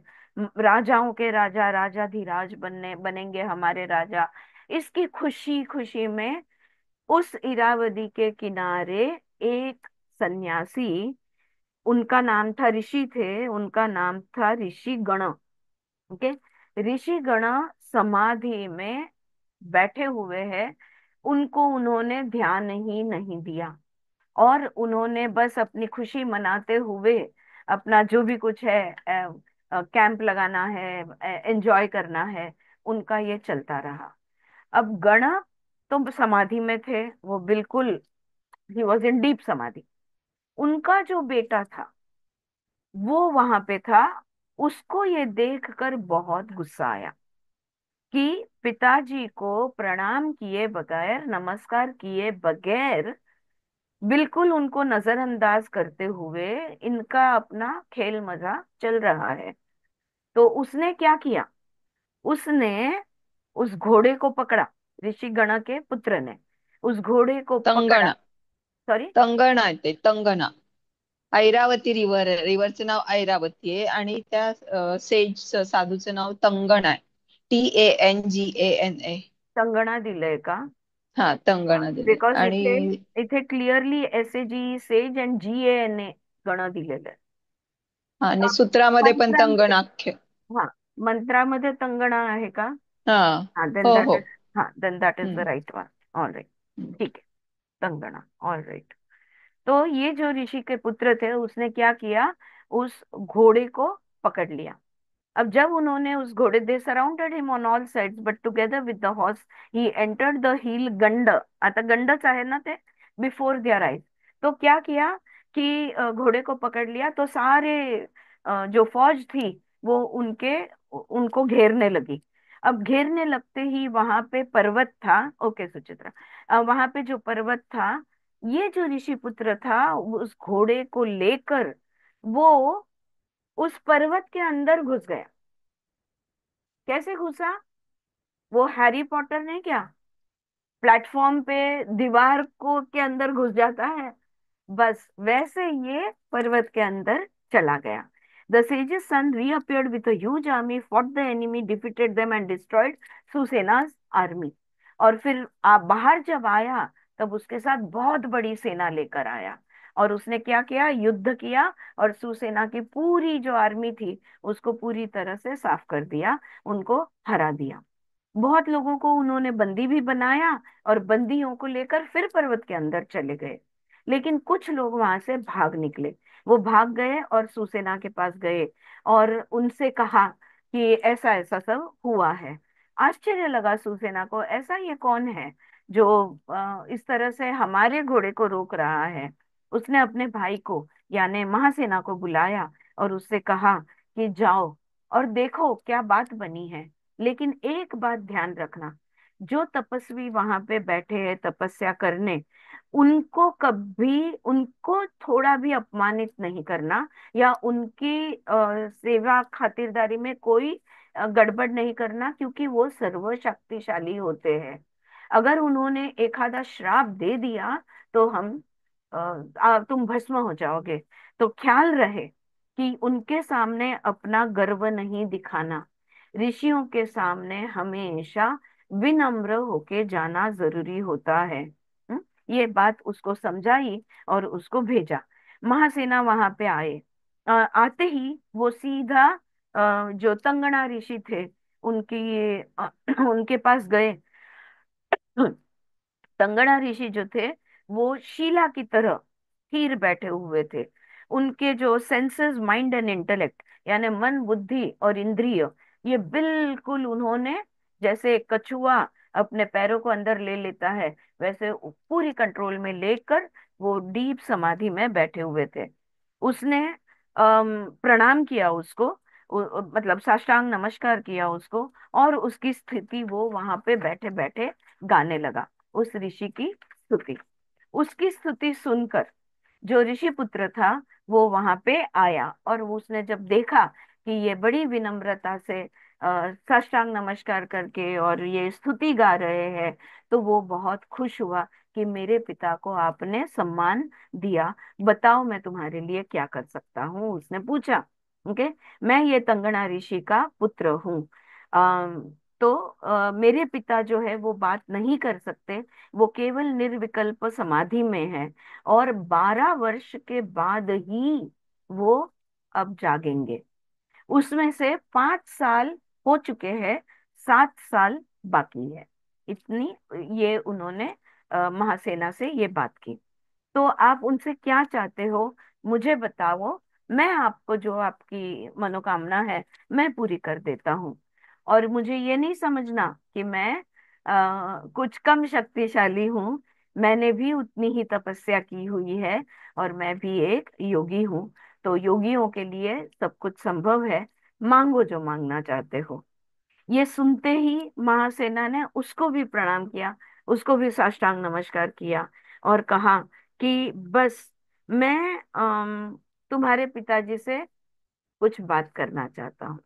राजाओं के राजा, राजाधिराज बनेंगे हमारे राजा। इसकी खुशी खुशी में उस इरावदी के किनारे एक सन्यासी, उनका नाम था, ऋषि थे, उनका नाम था ऋषि गण। ओके। ऋषि गण समाधि में बैठे हुए हैं, उनको उन्होंने ध्यान ही नहीं दिया, और उन्होंने बस अपनी खुशी मनाते हुए अपना जो भी कुछ है, कैंप लगाना है, एंजॉय करना है, उनका ये चलता रहा। अब गण तो समाधि में थे, वो बिल्कुल, ही वॉज इन डीप समाधि। उनका जो बेटा था वो वहां पे था। उसको ये देखकर बहुत गुस्सा आया कि पिताजी को प्रणाम किए बगैर, नमस्कार किए बगैर, बिल्कुल उनको नजरअंदाज करते हुए इनका अपना खेल मजा चल रहा है। तो उसने क्या किया, उसने उस घोड़े को पकड़ा। ऋषि गण के पुत्र ने उस घोड़े को पकड़ा। तंगणा. सॉरी। तंगणा आहे ते, तंगणा. ऐरावती रिव्हरचं नाव ऐरावती आहे आणि त्या सेज साधूचं नाव तंगण आहे. TANGANA. संगणा दिलंय का? हा, तंगणा दिले. बिकॉज आणि इथे इथे clearly SAG says and GANA गण दिलेलं आहे. हा, आणि सूत्रामध्ये पण मंत्रामध्ये, तंगणाख्य. हा, मंत्रामध्ये तंगणा आहे का? हा. हाँ देन हो दैट हो. इज, हाँ then that is the hmm. Right one. All right. Hmm. ठीक है, तंगणा। All right. तो ये जो ऋषि के पुत्र थे उसने क्या किया, उस घोड़े को पकड़ लिया। अब जब उन्होंने उस घोड़े, they surrounded him on all sides but together with the horse he entered the hill गंड। आता गंडच आहे ना ते, बिफोर देयर आईज। तो क्या किया कि घोड़े को पकड़ लिया, तो सारे जो फौज थी वो उनके उनको घेरने लगी। अब घेरने लगते ही वहां पे पर्वत था। ओके सुचित्रा, वहां पे जो पर्वत था, ये जो ऋषि पुत्र था उस घोड़े को लेकर वो उस पर्वत के अंदर घुस गया। कैसे घुसा? वो हैरी पॉटर ने क्या प्लेटफॉर्म पे दीवार को के अंदर घुस जाता है, बस वैसे ये पर्वत के अंदर चला गया। The sages son reappeared with a huge army, fought the enemy, defeated them and destroyed Susena's army. और फिर आप बाहर जब आया तब उसके साथ बहुत बड़ी सेना लेकर आया, और उसने क्या किया, युद्ध किया, और सुसेना की पूरी जो आर्मी थी उसको पूरी तरह से साफ कर दिया, उनको हरा दिया। बहुत लोगों को उन्होंने बंदी भी बनाया, और बंदियों को लेकर फिर पर्वत के अंदर चले गए। लेकिन कुछ लोग वहां से भाग निकले। वो भाग गए और सुसेना के पास गए और उनसे कहा कि ऐसा ऐसा सब हुआ है। आश्चर्य लगा सुसेना को, ऐसा ये कौन है जो इस तरह से हमारे घोड़े को रोक रहा है। उसने अपने भाई को यानी महासेना को बुलाया और उससे कहा कि जाओ और देखो क्या बात बनी है। लेकिन एक बात ध्यान रखना, जो तपस्वी वहां पे बैठे हैं तपस्या करने, उनको कभी, उनको थोड़ा भी अपमानित नहीं करना, या उनकी सेवा खातिरदारी में कोई गड़बड़ नहीं करना, क्योंकि वो सर्वशक्तिशाली होते हैं। अगर उन्होंने एक आधा श्राप दे दिया तो तुम भस्म हो जाओगे। तो ख्याल रहे कि उनके सामने अपना गर्व नहीं दिखाना। ऋषियों के सामने हमेशा विनम्र होके जाना जरूरी होता है। ये बात उसको समझाई और उसको भेजा। महासेना वहां पे आए। आते ही वो सीधा जो तंगना ऋषि थे उनकी उनके पास गए। तंगड़ा ऋषि जो थे वो शीला की तरह स्थिर बैठे हुए थे। उनके जो सेंसेस, माइंड एंड इंटेलेक्ट, यानी मन, बुद्धि और इंद्रिय, ये बिल्कुल उन्होंने, जैसे एक कछुआ अपने पैरों को अंदर ले लेता है, वैसे पूरी कंट्रोल में लेकर वो डीप समाधि में बैठे हुए थे। उसने प्रणाम किया उसको, मतलब साष्टांग नमस्कार किया उसको, और उसकी स्थिति वो वहां पे बैठे बैठे गाने लगा उस ऋषि की स्तुति। उसकी स्तुति सुनकर जो ऋषि पुत्र था वो वहां पे आया, और उसने जब देखा कि ये बड़ी विनम्रता से साष्टांग नमस्कार करके और ये स्तुति गा रहे हैं, तो वो बहुत खुश हुआ कि मेरे पिता को आपने सम्मान दिया, बताओ मैं तुम्हारे लिए क्या कर सकता हूँ, उसने पूछा। ओके, मैं ये तंगना ऋषि का पुत्र हूँ। तो मेरे पिता जो है वो बात नहीं कर सकते, वो केवल निर्विकल्प समाधि में है, और 12 वर्ष के बाद ही वो अब जागेंगे। उसमें से 5 साल हो चुके हैं, 7 साल बाकी है। इतनी ये उन्होंने महासेना से ये बात की। तो आप उनसे क्या चाहते हो, मुझे बताओ। मैं आपको जो आपकी मनोकामना है मैं पूरी कर देता हूँ। और मुझे ये नहीं समझना कि मैं कुछ कम शक्तिशाली हूँ। मैंने भी उतनी ही तपस्या की हुई है और मैं भी एक योगी हूँ। तो योगियों के लिए सब कुछ संभव है। मांगो जो मांगना चाहते हो। ये सुनते ही महासेना ने उसको भी प्रणाम किया, उसको भी साष्टांग नमस्कार किया और कहा कि बस मैं तुम्हारे पिताजी से कुछ बात करना चाहता हूँ।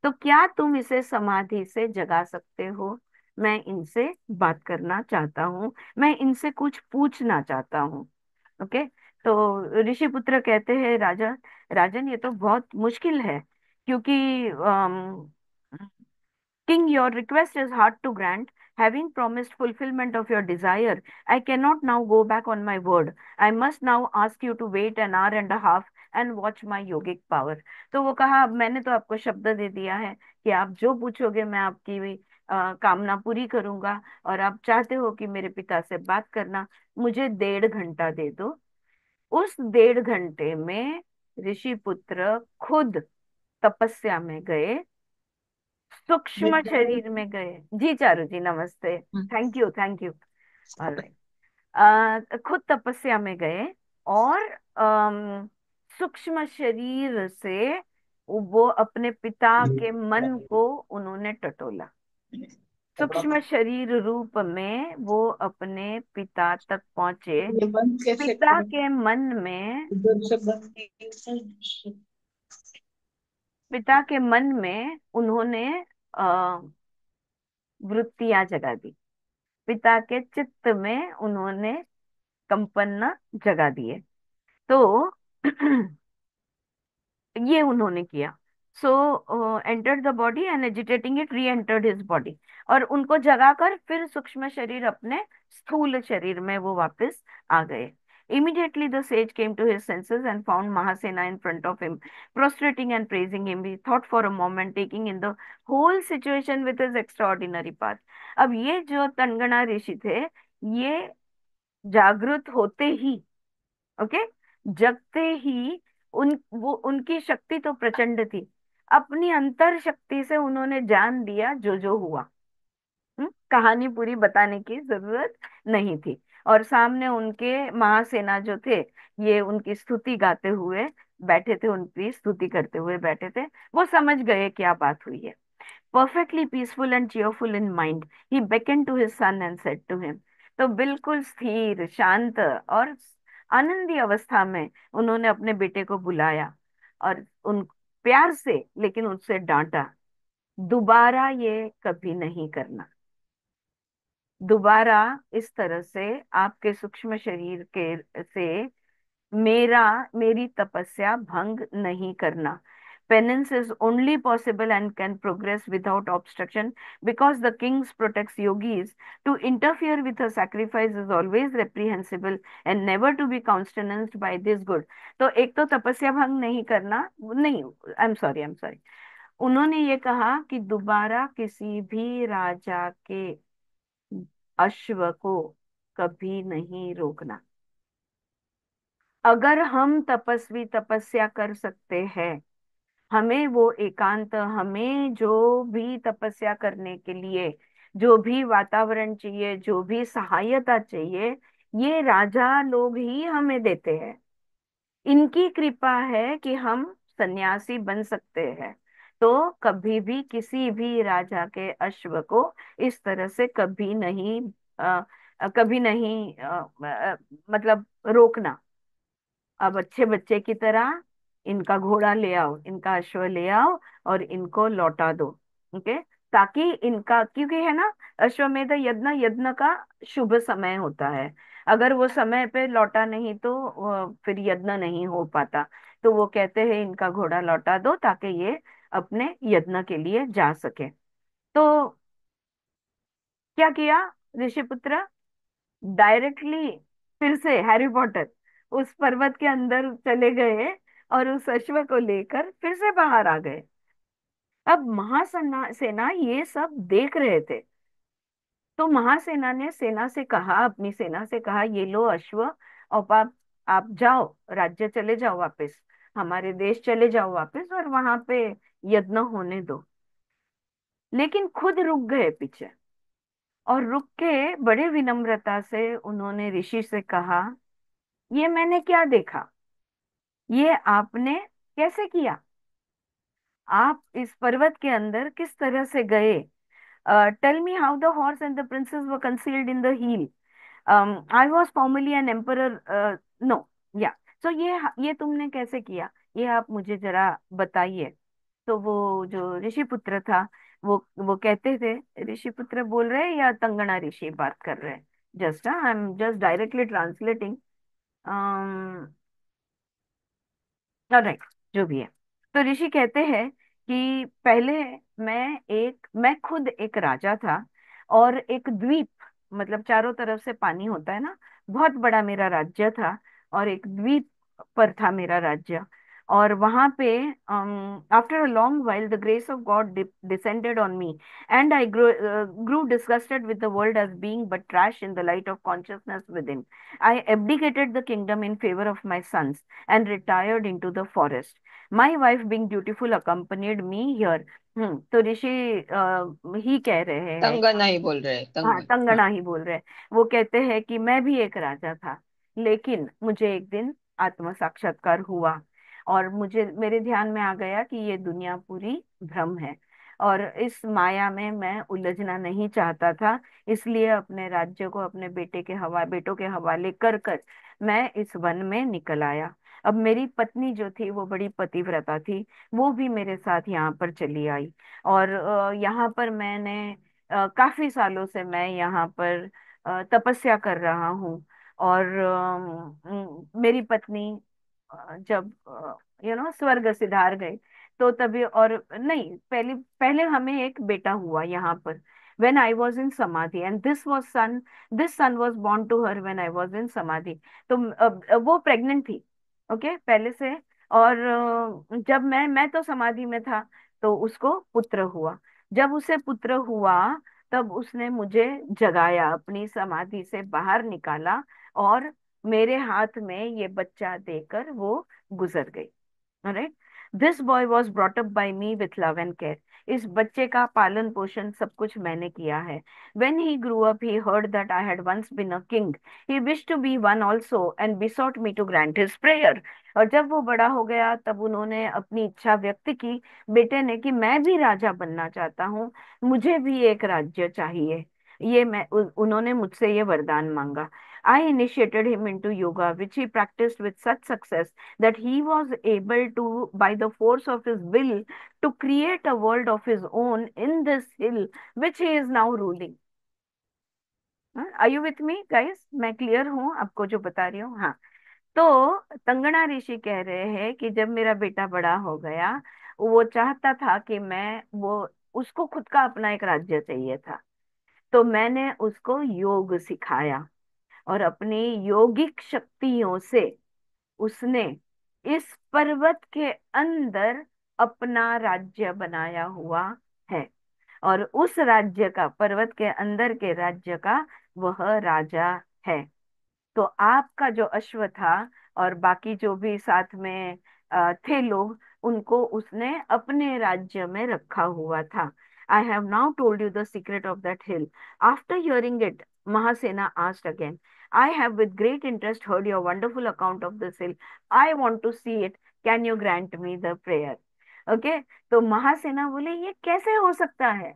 तो क्या तुम इसे समाधि से जगा सकते हो? मैं इनसे बात करना चाहता हूँ, मैं इनसे कुछ पूछना चाहता हूँ। ओके। तो ऋषिपुत्र कहते हैं, राजा राजन ये तो बहुत मुश्किल है, क्योंकि King, your request is hard to grant. Having promised fulfillment of your desire, I cannot now go back on my word. I must now ask you to wait an hour and a half and watch my yogic power. तो वो कहा, अब मैंने तो आपको शब्द दे दिया है कि आप जो पूछोगे मैं आपकी भी कामना पूरी करूंगा। और आप चाहते हो कि मेरे पिता से बात करना, मुझे 1.5 घंटा दे दो। उस 1.5 घंटे में ऋषि पुत्र खुद तपस्या में गए, सूक्ष्म विद्यालय। शरीर में गए। जी चारू जी नमस्ते। हाँ। Thank you, thank you. Alright. खुद तपस्या में गए और सूक्ष्म शरीर से वो अपने पिता के मन को उन्होंने टटोला। सूक्ष्म शरीर रूप में वो अपने पिता तक पहुंचे। ये बंद कैसे पिता करें? के मन में, इधर से बंद नहीं। पिता के मन में उन्होंने आ, वृत्तियां जगा दी। पिता के चित्त में उन्होंने कंपन जगा दिए। तो ये उन्होंने किया। So entered the body and agitating it reentered his body. और उनको जगाकर फिर सूक्ष्म शरीर अपने स्थूल शरीर में वो वापस आ गए। Immediately the sage came to his senses and found Mahasena in front of him, prostrating and praising him. He thought for a moment, taking in the whole situation with his extraordinary power. अब ये जो तनगणा ऋषि थे, ये जागृत होते ही, ओके, जगते ही वो उनकी शक्ति तो प्रचंड थी। अपनी अंतर शक्ति से उन्होंने जान लिया जो हुआ। कहानी पूरी बताने की जरूरत नहीं थी। और सामने उनके महासेना जो थे, ये उनकी स्तुति गाते हुए बैठे थे, उनकी स्तुति करते हुए बैठे थे। वो समझ गए क्या बात हुई है। Perfectly peaceful and cheerful in mind, he beckoned to his son and said to him. तो बिल्कुल स्थिर, शांत और आनंदी अवस्था में उन्होंने अपने बेटे को बुलाया और उन प्यार से, लेकिन उससे डांटा, दोबारा ये कभी नहीं करना। दोबारा इस तरह से आपके सूक्ष्म शरीर के से मेरी तपस्या भंग नहीं करना। Penance is only possible and can progress without obstruction because the kings protects yogis. To interfere with a sacrifice is always reprehensible and never to be countenanced by this good. तो एक तो तपस्या भंग नहीं करना, नहीं, आई एम सॉरी। उन्होंने ये कहा कि दोबारा किसी भी राजा के अश्व को कभी नहीं रोकना। अगर हम तपस्वी तपस्या कर सकते हैं, हमें वो एकांत, हमें जो भी तपस्या करने के लिए जो भी वातावरण चाहिए, जो भी सहायता चाहिए, ये राजा लोग ही हमें देते हैं। इनकी कृपा है कि हम सन्यासी बन सकते हैं। तो कभी भी किसी भी राजा के अश्व को इस तरह से कभी नहीं कभी नहीं मतलब रोकना। अब अच्छे बच्चे की तरह इनका घोड़ा ले आओ, इनका अश्व ले आओ और इनको लौटा दो। ओके। ताकि इनका, क्योंकि है ना, अश्वमेध यज्ञ यज्ञ का शुभ समय होता है। अगर वो समय पे लौटा नहीं तो फिर यज्ञ नहीं हो पाता। तो वो कहते हैं इनका घोड़ा लौटा दो ताकि ये अपने यज्ञ के लिए जा सके। तो क्या किया ऋषिपुत्र? डायरेक्टली फिर से हैरी पॉटर उस पर्वत के अंदर चले गए और उस अश्व को लेकर फिर से बाहर आ गए। अब महासेना सेना ये सब देख रहे थे। तो महासेना ने सेना से कहा, अपनी सेना से कहा, ये लो अश्व, और आप जाओ, राज्य चले जाओ वापस, हमारे देश चले जाओ वापस, और वहां पे यज्ञ होने दो। लेकिन खुद रुक गए पीछे, और रुक के बड़े विनम्रता से उन्होंने ऋषि से कहा, ये मैंने क्या देखा, ये आपने कैसे किया, आप इस पर्वत के अंदर किस तरह से गए, tell me how the horse and the princess were concealed in the hill, I was formerly an emperor, no, yeah, so ये तुमने कैसे किया, ये आप मुझे जरा बताइए। तो वो जो ऋषिपुत्र था, वो कहते थे, ऋषिपुत्र बोल रहे हैं या तंगना ऋषि बात कर रहे हैं, just I am just directly translating, right, जो भी है। तो ऋषि कहते हैं कि पहले मैं खुद एक राजा था, और एक द्वीप, मतलब चारों तरफ से पानी होता है ना, बहुत बड़ा मेरा राज्य था, और एक द्वीप पर था मेरा राज्य। और वहां पे after a long while the grace of God descended on me, and I grew disgusted with the world as being but trash in the light of consciousness within. I abdicated the kingdom in favor of my sons and retired into the forest. My wife, being dutiful, accompanied me here. तो ऋषि ही कह रहे हैं, तंग नहीं बोल रहे, हाँ तंग। हाँ। तंगना ही बोल रहे हैं। वो कहते हैं कि मैं भी एक राजा था, लेकिन मुझे एक दिन आत्म साक्षात्कार हुआ, और मुझे मेरे ध्यान में आ गया कि ये दुनिया पूरी भ्रम है, और इस माया में मैं उलझना नहीं चाहता था। इसलिए अपने राज्य को अपने बेटों के हवाले कर कर मैं इस वन में निकल आया। अब मेरी पत्नी जो थी वो बड़ी पतिव्रता थी, वो भी मेरे साथ यहाँ पर चली आई, और यहाँ पर मैंने काफी सालों से मैं यहाँ पर तपस्या कर रहा हूँ। और मेरी पत्नी जब स्वर्ग सिधार गए, तो तभी, और नहीं, पहले पहले हमें एक बेटा हुआ यहाँ पर, when I was in samadhi, and this son was born to her when I was in samadhi। तो वो प्रेग्नेंट थी, ओके, पहले से। और जब मैं तो समाधि में था, तो उसको पुत्र हुआ। जब उसे पुत्र हुआ, तब उसने मुझे जगाया, अपनी समाधि से बाहर निकाला, और मेरे हाथ में ये बच्चा देकर वो गुजर गई। Right, this boy was brought up by me with love and care. इस बच्चे का पालन पोषण सब कुछ मैंने किया है। When he grew up he heard that I had once been a king, he wish to be one also and besought me to grant his prayer. और जब वो बड़ा हो गया, तब उन्होंने अपनी इच्छा व्यक्त की, बेटे ने, कि मैं भी राजा बनना चाहता हूँ, मुझे भी एक राज्य चाहिए। उन्होंने मुझसे ये वरदान मांगा। I initiated him into yoga, which he practiced with such success that he was able to, by the force of his will, to create a world of his own in this hill, which he is now ruling. Are you with me guys? मैं क्लियर हूँ आपको जो बता रही हूँ? हाँ। तो तंगना ऋषि कह रहे हैं कि जब मेरा बेटा बड़ा हो गया, वो चाहता था कि मैं वो उसको खुद का अपना एक राज्य चाहिए था। तो मैंने उसको योग सिखाया, और अपनी योगिक शक्तियों से उसने इस पर्वत के अंदर अपना राज्य बनाया हुआ है, और उस राज्य का, पर्वत के अंदर के राज्य का, वह राजा है। तो आपका जो अश्व था, और बाकी जो भी साथ में थे लोग, उनको उसने अपने राज्य में रखा हुआ था। I have now told you the secret of that hill. After hearing it, Mahasena asked again, I have with great interest heard your wonderful account of this hill. I want to see it. Can you grant me the prayer? Okay. तो महासेना बोले, ये कैसे हो सकता है,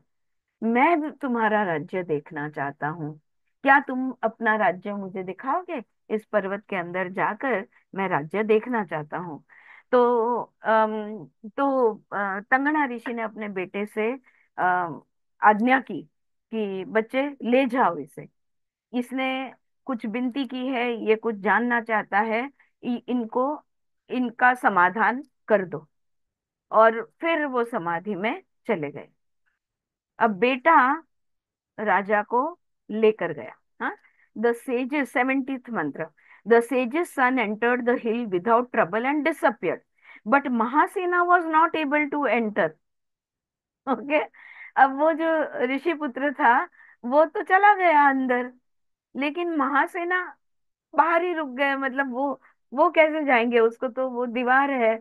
मैं भी तुम्हारा राज्य देखना चाहता हूँ, क्या तुम अपना राज्य मुझे दिखाओगे? इस पर्वत के अंदर जाकर मैं राज्य देखना चाहता हूँ। तो तंगना ऋषि ने अपने बेटे से आज्ञा की कि बच्चे ले जाओ इसे, इसने कुछ विनती की है, ये कुछ जानना चाहता है, इनको, इनका समाधान कर दो। और फिर वो समाधि में चले गए। अब बेटा राजा को लेकर गया। हाँ, the sages, 70th mantra, the sages son entered the hill without trouble and disappeared, but Mahasena was not able to enter. Okay. अब वो जो ऋषि पुत्र था वो तो चला गया अंदर, लेकिन महासेना बाहर ही रुक गए। मतलब वो कैसे जाएंगे, उसको तो वो दीवार है,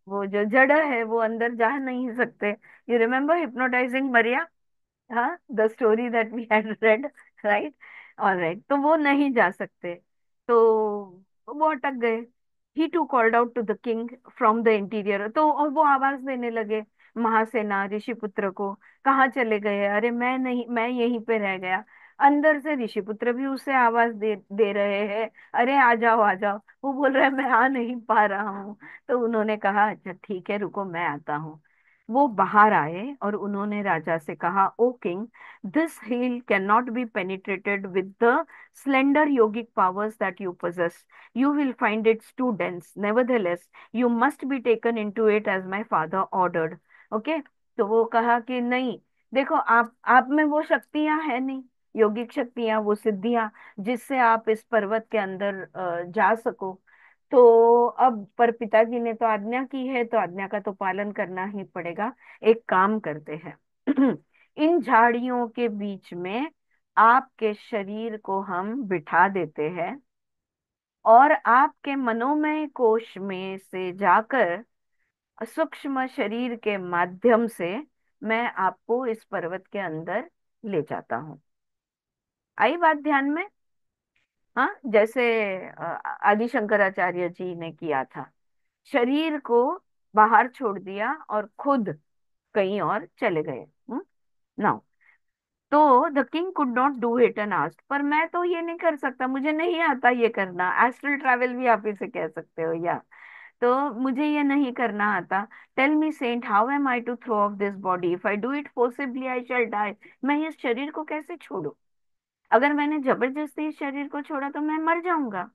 वो जो जड़ है वो अंदर जा नहीं सकते। You remember hypnotizing Maria? हाँ, the story that we had read, right? All right, तो वो नहीं जा सकते, तो वो अटक गए। He too called out to the king from the interior, तो और वो आवाज देने लगे महासेना ऋषिपुत्र को, कहाँ चले गए? अरे मैं नहीं, मैं यहीं पे रह गया। अंदर से ऋषिपुत्र भी उसे आवाज दे दे रहे हैं, अरे आ जाओ आ जाओ। वो बोल रहा है मैं आ नहीं पा रहा हूँ। तो उन्होंने कहा अच्छा ठीक है, रुको मैं आता हूँ। वो बाहर आए और उन्होंने राजा से कहा, O king, this hill can not be penetrated with the slender yogic powers that you possess. You will find it too dense. Nevertheless, you must be taken into it as my father ordered. Okay? तो वो कहा कि नहीं, देखो आप में वो शक्तियां है नहीं, योगिक शक्तियां, वो सिद्धियां जिससे आप इस पर्वत के अंदर जा सको। तो अब पर पिताजी ने तो आज्ञा की है, तो आज्ञा का तो पालन करना ही पड़ेगा। एक काम करते हैं, इन झाड़ियों के बीच में आपके शरीर को हम बिठा देते हैं, और आपके मनोमय कोश में से जाकर सूक्ष्म शरीर के माध्यम से मैं आपको इस पर्वत के अंदर ले जाता हूँ। आई बात ध्यान में? हाँ, जैसे अ, आदि शंकराचार्य जी ने किया था, शरीर को बाहर छोड़ दिया और खुद कहीं और चले गए। नाउ, तो the king could not do it and asked, पर मैं तो ये नहीं कर सकता, मुझे नहीं आता ये करना। एस्ट्रल ट्रैवल भी आप इसे कह सकते हो, या तो मुझे ये नहीं करना आता। Tell me saint, how am I to throw off this body? If I do it forcibly I shall die. मैं इस शरीर को कैसे छोड़ूं? अगर मैंने जबरदस्ती इस शरीर को छोड़ा तो मैं मर जाऊंगा।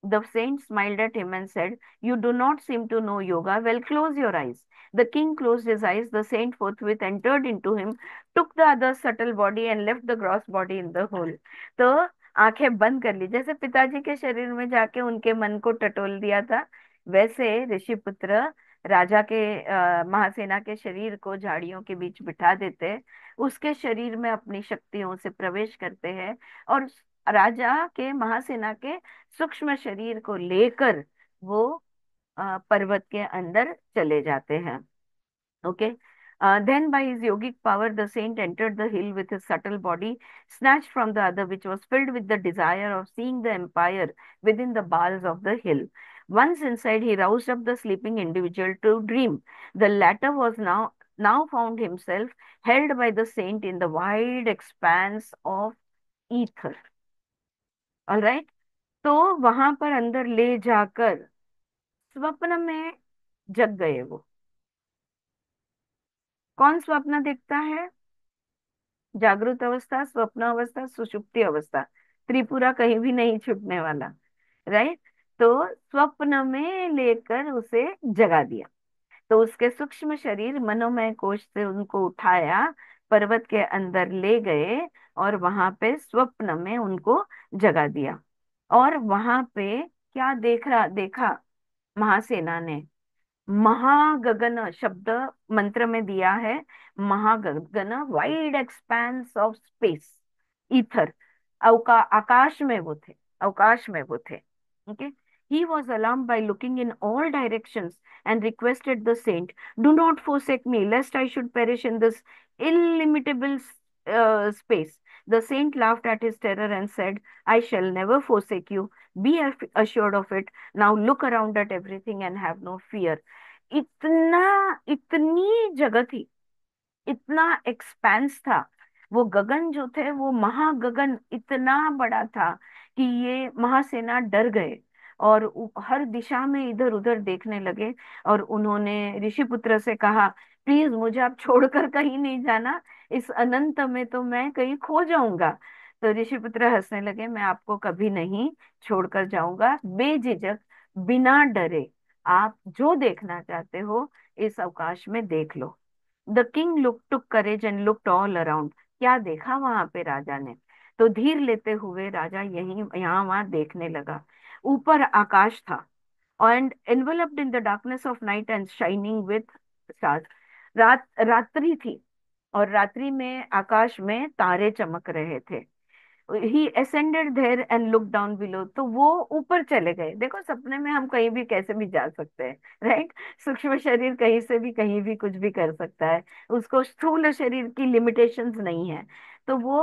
The saint smiled at him and said, you do not seem to know yoga. Well, close your eyes. The king closed his eyes. The saint forthwith entered into him, took the other subtle body and left the gross body in the hole. तो आंखें बंद कर ली, जैसे पिताजी के शरीर में जाके उनके मन को टटोल दिया था, वैसे ऋषिपुत्र राजा के महासेना के शरीर को झाड़ियों के बीच बिठा देते, उसके शरीर में अपनी शक्तियों से प्रवेश करते हैं, और राजा के महासेना के सूक्ष्म शरीर को लेकर वो पर्वत के अंदर चले जाते हैं। Okay. Then by his yogic power, the saint entered the hill with his subtle body, snatched from the other, which was filled with the desire of seeing the empire within the bars of the hill. Once inside, he roused up the sleeping individual to dream. The latter was now found himself held by the saint in the wide expanse of ether. All right. तो वहां पर अंदर ले जाकर स्वप्न में जग गए वो। कौन स्वप्न देखता है? जागृत अवस्था, स्वप्न अवस्था, सुषुप्ति अवस्था, त्रिपुरा कहीं भी नहीं छूटने वाला, राइट? तो स्वप्न में लेकर उसे जगा दिया, तो उसके सूक्ष्म शरीर मनोमय कोश से उनको उठाया, पर्वत के अंदर ले गए, और वहां पे स्वप्न में उनको जगा दिया। और वहां पे क्या देखा महासेना ने? महागगन शब्द मंत्र में दिया है। महागगन, wide expanse of space, ether, आकाश में वो थे, अवकाश में वो थे। Okay. He was alarmed by looking in all directions and requested the saint, do not forsake me lest I should perish in this illimitable space. The saint laughed at his terror and said, I shall never forsake you. Be assured of it. Now look around at everything and have no fear. इतना, इतनी जगह थी, इतना एक्सपेंस था। वो गगन जो थे, वो महागगन इतना बड़ा था कि ये महासेना डर गए, और हर दिशा में इधर उधर देखने लगे। और उन्होंने ऋषिपुत्र से कहा, प्लीज मुझे आप छोड़कर कहीं नहीं जाना, इस अनंत में तो मैं कहीं खो जाऊंगा। तो ऋषिपुत्र हंसने लगे, मैं आपको कभी नहीं छोड़कर जाऊंगा, बेझिझक, बिना डरे, आप जो देखना चाहते हो इस अवकाश में देख लो। The king look took courage and looked all around. क्या देखा वहां पे राजा ने? तो धीर लेते हुए राजा यहीं यहाँ वहां देखने लगा। ऊपर आकाश था, and enveloped in the darkness of night and shining with stars। रात्रि थी, और रात्रि में आकाश में तारे चमक रहे थे। He ascended there and look down below, तो वो ऊपर चले गए। देखो सपने में हम कहीं भी कैसे भी जा सकते हैं, राइट। सूक्ष्म शरीर कहीं से भी कहीं भी कुछ भी कर सकता है, उसको स्थूल शरीर की लिमिटेशंस नहीं है। तो वो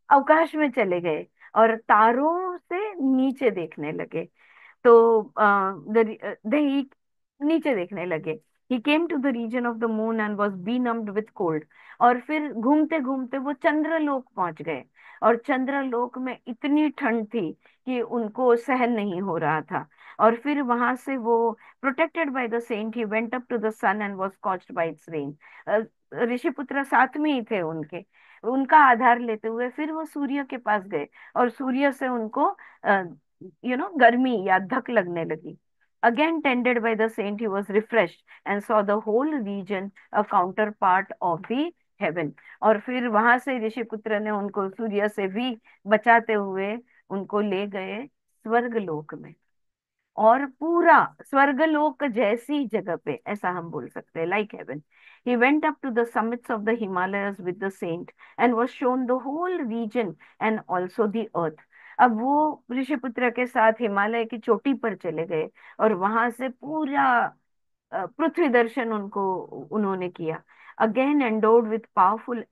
अवकाश में चले गए और तारों से नीचे देखने लगे। तो दे नीचे देखने लगे। He came to the region of the moon and was benumbed with cold. और फिर घूमते घूमते वो चंद्रलोक पहुंच गए। और चंद्रलोक में इतनी ठंड थी कि उनको सहन नहीं हो रहा था। और फिर वहां से वो, protected by the saint, he went up to the sun and was scorched by its rain. ऋषिपुत्र साथ में ही थे उनके, उनका आधार लेते हुए फिर वो सूर्य के पास गए। और सूर्य से उनको गर्मी या धक लगने लगी। Again tended by the saint, he was refreshed and saw the whole region a counterpart of the heaven। और फिर वहां से ऋषिपुत्र ने उनको सूर्य से भी बचाते हुए उनको ले गए स्वर्ग लोक में। और पूरा स्वर्गलोक जैसी जगह पे, ऐसा हम बोल सकते हैं, like heaven. He went up to the summits of the Himalayas with the saint and was shown the whole region and also the earth. अब वो ऋषिपुत्र के साथ हिमालय की चोटी पर चले गए और वहां से पूरा पृथ्वी दर्शन उनको उन्होंने किया। Again endowed with powerful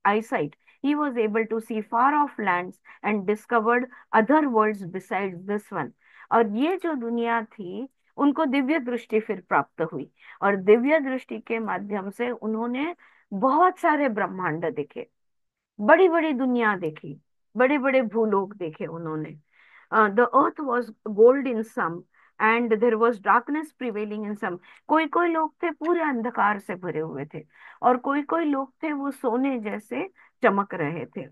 eyesight, he was able to see far off lands and discovered other worlds besides this one। और ये जो दुनिया थी, उनको दिव्य दृष्टि फिर प्राप्त हुई। और दिव्य दृष्टि के माध्यम से उन्होंने बहुत सारे ब्रह्मांड देखे, बड़ी बड़ी दुनिया देखी, बड़े बड़े भूलोक देखे उन्होंने। The earth was gold in some and there was darkness prevailing in some. कोई कोई लोग थे पूरे अंधकार से भरे हुए थे, और कोई कोई लोग थे वो सोने जैसे चमक रहे थे।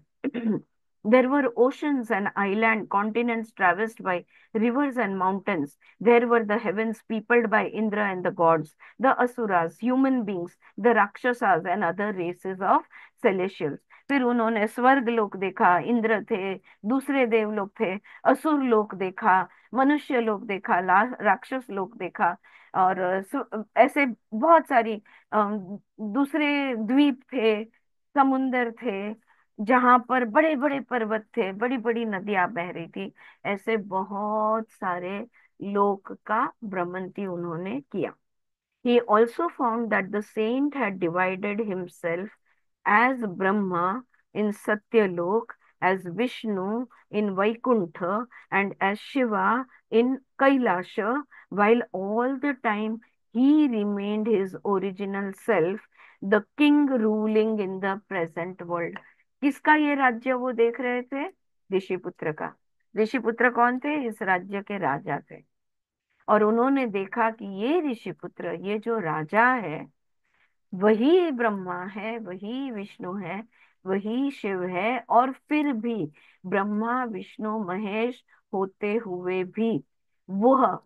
There were oceans and island continents traversed by rivers and mountains. There were the heavens peopled by Indra and the gods, the asuras, human beings, the rakshasas and other races of celestials। फिर उन्होंने स्वर्ग लोक देखा, इंद्र थे, दूसरे देवलोक थे, असुर लोक देखा, मनुष्य लोक देखा, राक्षस लोक देखा। और ऐसे बहुत सारी दूसरे द्वीप थे, समुंदर थे, जहां पर बड़े बड़े पर्वत थे, बड़ी बड़ी नदियां बह रही थी। ऐसे बहुत सारे लोक का भ्रमंती उन्होंने किया। He also found that the saint had divided himself as Brahma in Satyalok, as Vishnu in Vaikuntha, and as Shiva in Kailasha, while all the time he remained his original self, the king ruling in the present world। किसका ये राज्य वो देख रहे थे? ऋषिपुत्र का। ऋषिपुत्र कौन थे? इस राज्य के राजा थे। और उन्होंने देखा कि ये ऋषिपुत्र, ये जो राजा है, वही ब्रह्मा है, वही विष्णु है, वही शिव है। और फिर भी ब्रह्मा विष्णु महेश होते हुए भी वह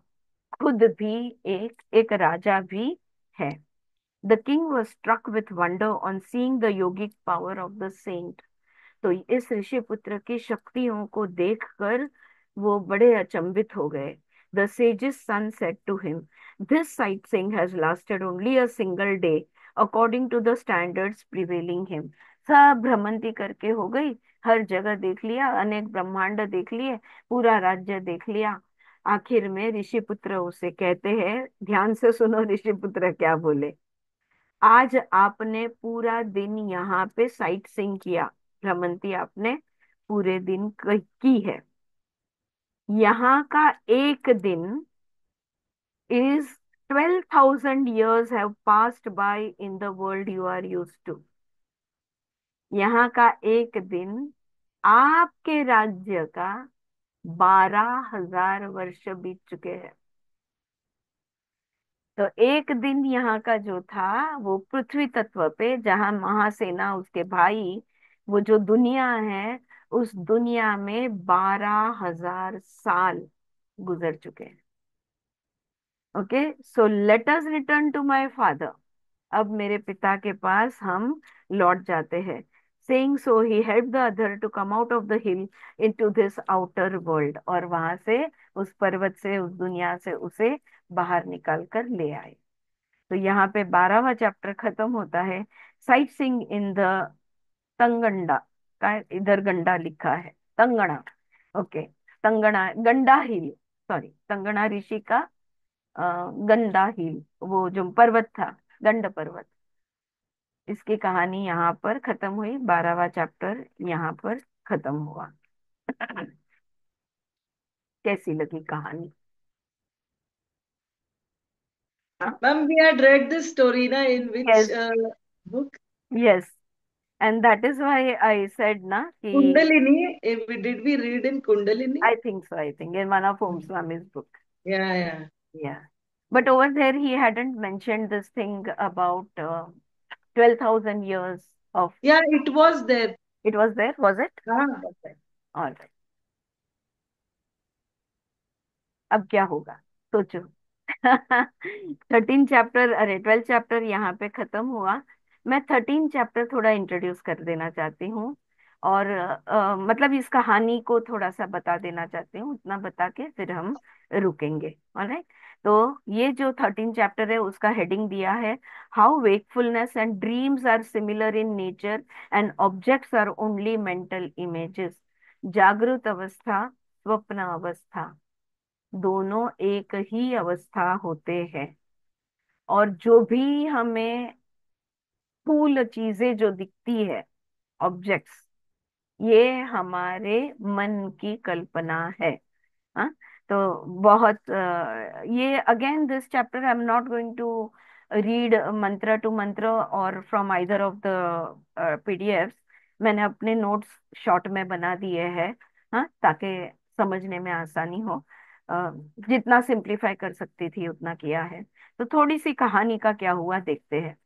खुद भी एक एक राजा भी है। The king was struck with wonder on seeing the yogic power of the saint। तो इस ऋषिपुत्र की शक्तियों को देखकर वो बड़े अचंभित हो गए। The sages son said to him, this sight seeing has lasted only a single day according to the standards prevailing him. सब भ्रमंती करके हो गई, हर जगह देख लिया, अनेक ब्रह्मांड देख लिए, पूरा राज्य देख लिया। आखिर में ऋषिपुत्र उसे कहते हैं, ध्यान से सुनो ऋषिपुत्र क्या बोले। आज आपने पूरा दिन यहाँ पे साइट सीइंग किया, भ्रमंती आपने पूरे दिन की है। यहाँ का एक दिन is 12,000 years have passed by in the world you are used to। यहाँ का एक दिन आपके राज्य का 12,000 वर्ष बीत चुके हैं। तो एक दिन यहाँ का जो था वो पृथ्वी तत्व पे, जहाँ महासेना उसके भाई, वो जो दुनिया है, उस दुनिया में 12,000 साल गुजर चुके हैं। Okay, so let us return to my father. अब मेरे पिता के पास हम लौट जाते हैं। Saying so he help the other to come out of the hill into this outer world. और वहां से, उस पर्वत से, उस दुनिया से उसे बाहर निकाल कर ले आए। तो यहाँ पे 12वां चैप्टर खत्म होता है। साइट सीइंग इन द तंगंडा का, इधर गंडा लिखा है, तंगणा। ओके, तंगणा गंडा हिल, सॉरी, तंगणा ऋषि का गंडा हिल, वो जो पर्वत था, गंड पर्वत। इसकी कहानी यहाँ पर खत्म हुई, 12वां चैप्टर यहाँ पर खत्म हुआ। कैसी लगी कहानी? Ma'am, we had read this story na in which yes, book? Yes, and that is why I said ना कि Kundalini. Did we read in Kundalini? I think so, I think in one of Om Swami's book. Yeah, yeah. Yeah. But over there, he hadn't mentioned this thing about 12,000 years of. Yeah, it was there. It was there, was it? Ah, Okay. All right. अब क्या होगा, सोचो। 13 चैप्टर, अरे 12 चैप्टर यहाँ पे खत्म हुआ। मैं 13 चैप्टर थोड़ा इंट्रोड्यूस कर देना चाहती हूँ, और मतलब इस कहानी को थोड़ा सा बता देना चाहती हूँ, उतना बता के फिर हम रुकेंगे। ऑलराइट। तो ये जो 13 चैप्टर है, उसका हेडिंग दिया है, how wakefulness and dreams are similar in nature and objects are only mental images. जागृत अवस्था, स्वप्न अवस्था, दोनों एक ही अवस्था होते हैं। और जो भी हमें स्थूल चीजें जो दिखती है, ऑब्जेक्ट्स, ये हमारे मन की कल्पना है। हाँ। तो बहुत ये again this chapter I am not going to read mantra to mantra और from either of the PDFs. मैंने अपने नोट्स शॉर्ट में बना दिए हैं, हाँ, ताकि समझने में आसानी हो। अ, जितना सिंप्लीफाई कर सकती थी उतना किया है। तो थोड़ी सी कहानी का क्या हुआ देखते हैं।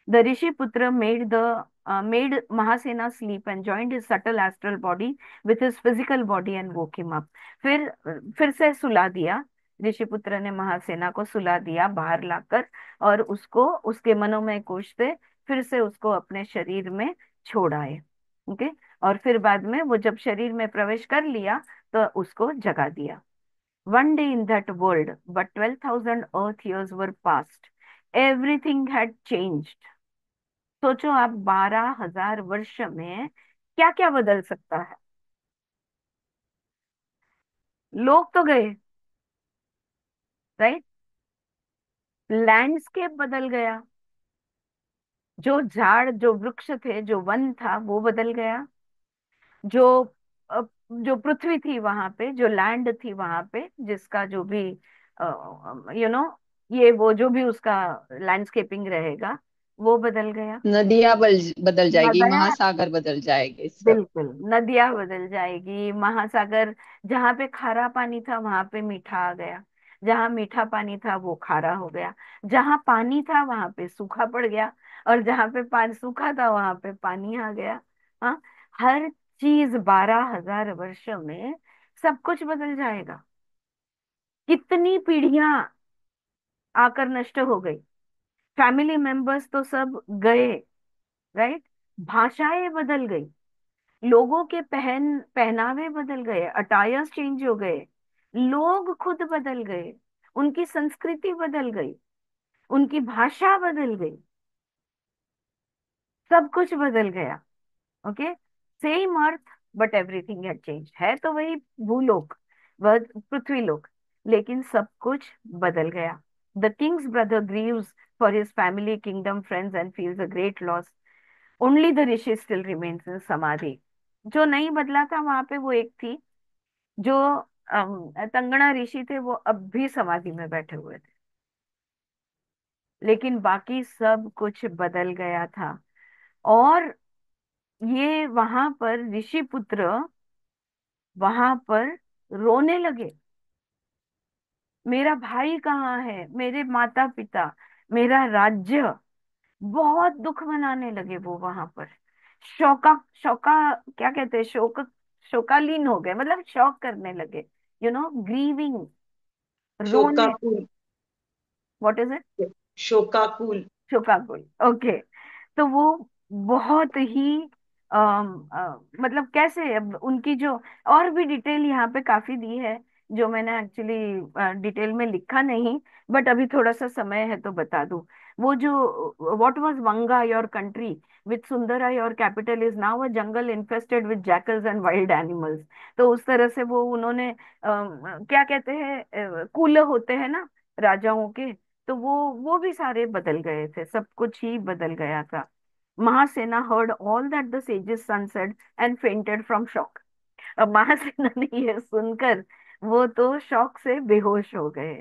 The Rishiputra made Mahasena sleep and joined his subtle astral body with his physical body and woke him up. फिर से सुला दिया। ऋषिपुत्र ने महासेना को सुला दिया बाहर लाकर, और उसको उसके मनोमय कोश से फिर से उसको अपने शरीर में छोड़ आए। ओके। और फिर बाद में वो जब शरीर में प्रवेश कर लिया तो उसको जगा दिया। One day in that world, but 12,000 earth years were past. Everything had changed. सोचो आप, 12,000 वर्ष में क्या क्या बदल सकता है। लोग तो गए, राइट, लैंडस्केप बदल गया, जो झाड़ जो वृक्ष थे, जो वन था, वो बदल गया। जो अ, जो पृथ्वी थी वहां पे, जो लैंड थी वहां पे, जिसका जो भी यू नो ये वो जो भी उसका लैंडस्केपिंग रहेगा, वो बदल गया। नदियां बदल जाएगी, नदियाँ, महासागर बदल जाएंगे सब। बिल्कुल, नदियां बदल जाएगी, महासागर। जहां पे खारा पानी था वहां पे मीठा आ गया, जहां मीठा पानी था वो खारा हो गया, जहां पानी था वहां पे सूखा पड़ गया, और जहां पे पानी सूखा था वहां पे पानी आ गया। हाँ। हर चीज 12,000 वर्षों में सब कुछ बदल जाएगा। कितनी पीढ़ियां आकर नष्ट हो गई, फैमिली मेंबर्स तो सब गए, राइट, भाषाएं बदल गई, लोगों के पहनावे बदल गए, अटायर्स चेंज हो गए, लोग खुद बदल गए, उनकी संस्कृति बदल गई, उनकी भाषा बदल गई, सब कुछ बदल गया। Okay. Same earth, but everything had change. है तो वही भूलोक, वह पृथ्वीलोक, लेकिन सब कुछ बदल गया। The Kings brother Greaves for his family, kingdom, friends and feels a great loss. Only the Rishi still remains in समाधि। जो नहीं बदला था वहां पे वो एक थी, जो तंगना ऋषि थे, वो अब भी समाधि में बैठे हुए थे, लेकिन बाकी सब कुछ बदल गया था। और ये वहां पर ऋषि पुत्र वहां पर रोने लगे, मेरा भाई कहाँ है, मेरे माता पिता, मेरा राज्य। बहुत दुख मनाने लगे वो वहां पर। शोका शोका क्या कहते हैं, शोकालीन हो गए, मतलब शौक करने लगे, ग्रीविंग, रोने। Shokakul. What is it? Shokakul. शोकाकुल। ओके। तो वो बहुत ही मतलब कैसे, अब उनकी जो और भी डिटेल यहाँ पे काफी दी है जो मैंने एक्चुअली डिटेल में लिखा नहीं, बट अभी थोड़ा सा समय है तो बता दूं। वो जो what was Vanga your country with Sundara your capital is now a jungle infested with jackals and wild animals. तो उस तरह से वो उन्होंने क्या कहते हैं, कूल होते हैं ना राजाओं के, तो वो भी सारे बदल गए थे, सब कुछ ही बदल गया था। महासेना heard all that the sage's son said and fainted from shock। अब महासेना ने ये सुनकर वो तो शौक से बेहोश हो गए।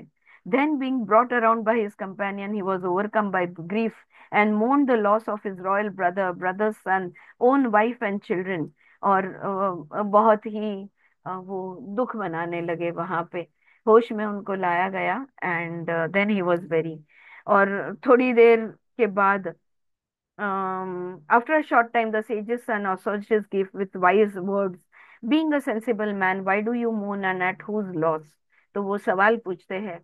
Then being brought around by his companion, he was overcome by grief and mourned the loss of his royal brother, brother's son, own wife and children। और बहुत ही वो दुख मनाने लगे वहां पे। होश में उनको लाया गया and then he was very. और थोड़ी देर के बाद, after a short time, the sage's son assuaged his grief with wise words. Being a sensible man, why do you mourn and at whose loss? तो वो सवाल पूछते हैं,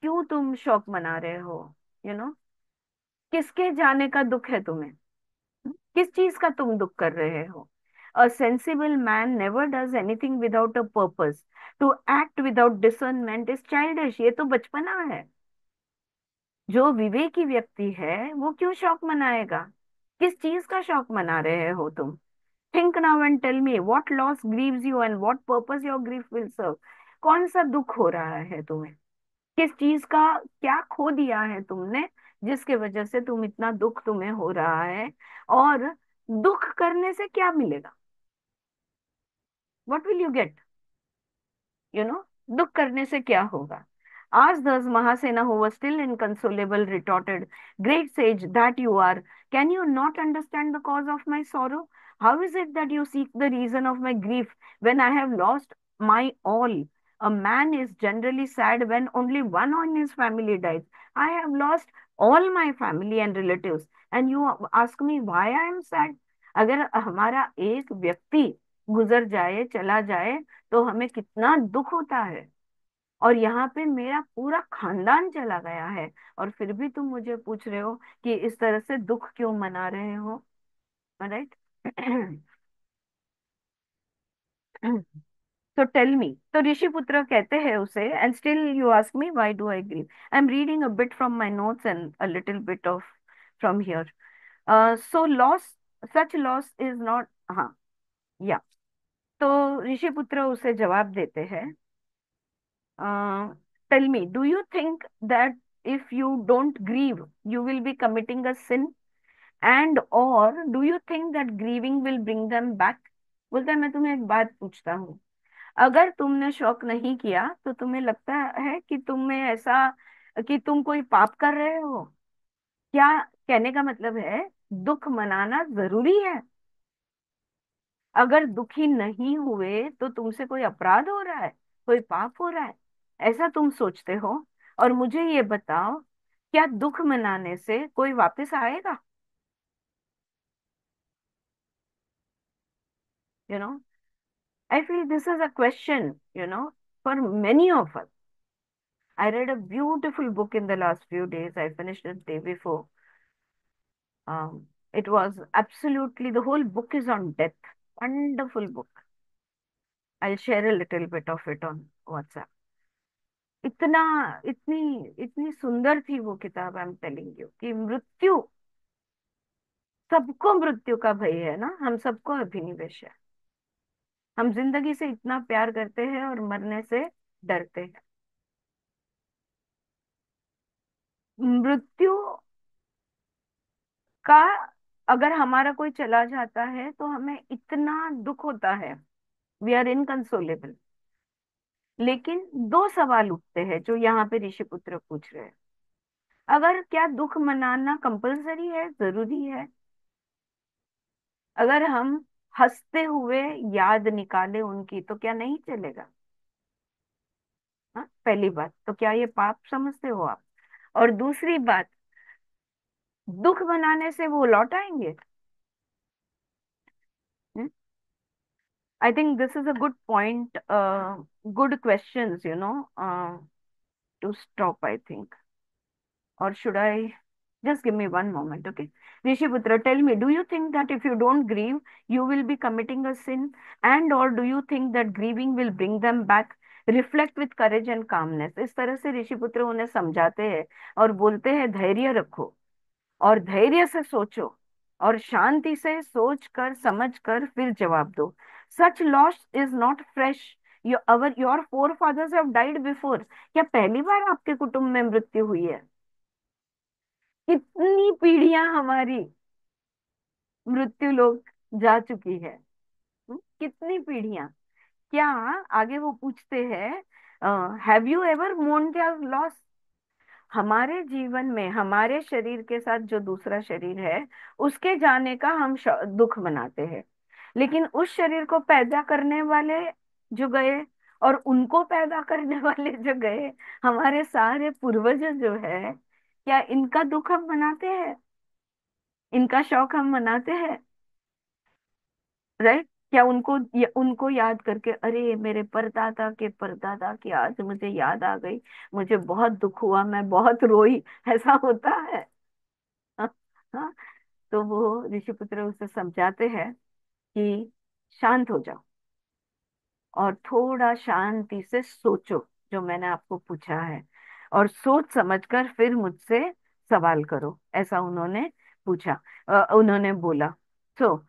क्यों तुम शोक मना रहे हो? यू नो, किसके जाने का दुख है तुम्हें? किस चीज का तुम दुख कर रहे हो? A sensible man never does anything without a purpose. To act without discernment is childish। ये तो बचपना है। जो विवेकी व्यक्ति है वो क्यों शौक मनाएगा? किस चीज का शौक मना रहे हो तुम? Think now and tell me what loss grieves you and what purpose your grief will serve. कौन सा दुख हो रहा है तुम्हें? किस चीज का क्या खो दिया है तुमने, जिसके वजह से तुम इतना दुख तुम्हें हो रहा है? और दुख करने से क्या मिलेगा? What will you get? You know, दुख करने से क्या होगा? Asked thus Mahasena, who was still inconsolable, retorted, Great sage that you are, can you not understand the cause of my sorrow? How is it that you seek the reason of my grief when I have lost my all? A man is generally sad when only one in his family dies. I have lost all my family and relatives, and you ask me why I am sad? अगर हमारा एक व्यक्ति गुजर जाए, चला जाए, तो हमें कितना दुख होता है। और यहाँ पे मेरा पूरा खानदान चला गया है, और फिर भी तुम मुझे पूछ रहे हो कि इस तरह से दुख क्यों मना रहे हो? राइट। तो टेल मी, तो ऋषिपुत्र कहते हैं उसे, and still you ask me why do I grieve. I am reading a bit from my notes and a little bit of from here. So loss, such loss is not, हाँ, या। तो ऋषिपुत्र उसे जवाब देते हैं, tell me, do you think that if you don't grieve, you will be committing a sin? And or do you think that grieving will bring them back? बोलता है, मैं तुम्हें एक बात पूछता हूँ, अगर तुमने शौक नहीं किया तो तुम्हें लगता है कि तुम्हें ऐसा, कि तुम कोई पाप कर रहे हो क्या? कहने का मतलब है, दुख मनाना जरूरी है? अगर दुखी नहीं हुए तो तुमसे कोई अपराध हो रहा है, कोई पाप हो रहा है, ऐसा तुम सोचते हो? और मुझे ये बताओ, क्या दुख मनाने से कोई वापस आएगा? You know, I feel this is a question, for many of us. I read a beautiful book in the last few days. I finished it day before. It was absolutely, the whole book is on death. Wonderful book. I'll share a little bit of it on WhatsApp. इतना, इतनी इतनी सुंदर थी वो किताब। आई एम टेलिंग यू कि मृत्यु, सबको मृत्यु का भय है ना, हम सबको अभिनिवेश है। हम जिंदगी से इतना प्यार करते हैं और मरने से डरते हैं। मृत्यु का, अगर हमारा कोई चला जाता है तो हमें इतना दुख होता है, वी आर इनकंसोलेबल। लेकिन दो सवाल उठते हैं जो यहाँ पे ऋषिपुत्र पूछ रहे हैं। अगर, क्या दुख मनाना कंपलसरी है, जरूरी है? अगर हम हंसते हुए याद निकाले उनकी तो क्या नहीं चलेगा? हाँ, पहली बात तो क्या ये पाप समझते हो आप? और दूसरी बात, दुख मनाने से वो लौट आएंगे? I think this is a good point, good questions, to stop, I think. Or should I just give me one moment, okay? Rishiputra, tell me, do you think that if you don't grieve, you will be committing a sin? And or do you think that grieving will bring them back? Reflect with courage and calmness. इस तरह से ऋषिपुत्र उन्हें समझाते हैं और बोलते हैं धैर्य रखो और धैर्य से सोचो और शांति से सोच कर समझ कर फिर जवाब दो। Such loss is not fresh, your four fathers have died before. क्या पहली बार आपके कुटुंब में मृत्यु हुई है? कितनी पीढ़ियां हमारी मृत्यु लोग जा चुकी है। कितनी पीढ़ियां। क्या, आगे वो पूछते हैं, have you ever मोर्न there loss? हमारे जीवन में हमारे शरीर के साथ जो दूसरा शरीर है उसके जाने का हम दुख मनाते हैं, लेकिन उस शरीर को पैदा करने वाले जो गए और उनको पैदा करने वाले जो गए, हमारे सारे पूर्वज जो है, क्या इनका दुख हम मनाते हैं? इनका शौक हम मनाते हैं? राइट? क्या उनको याद करके अरे मेरे परदादा के परदादा की आज मुझे याद आ गई, मुझे बहुत दुख हुआ, मैं बहुत रोई, ऐसा होता है? हाँ। हाँ। तो वो ऋषिपुत्र उसे समझाते हैं कि शांत हो जाओ और थोड़ा शांति से सोचो जो मैंने आपको पूछा है, और सोच समझकर फिर मुझसे सवाल करो, ऐसा उन्होंने पूछा। उन्होंने बोला। सो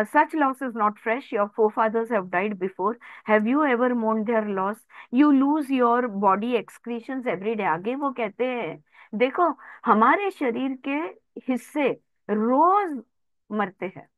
such loss is not fresh, your forefathers have died before, have you ever mourned their loss, you lose your body excretions every day। आगे वो कहते हैं देखो, हमारे शरीर के हिस्से रोज मरते हैं।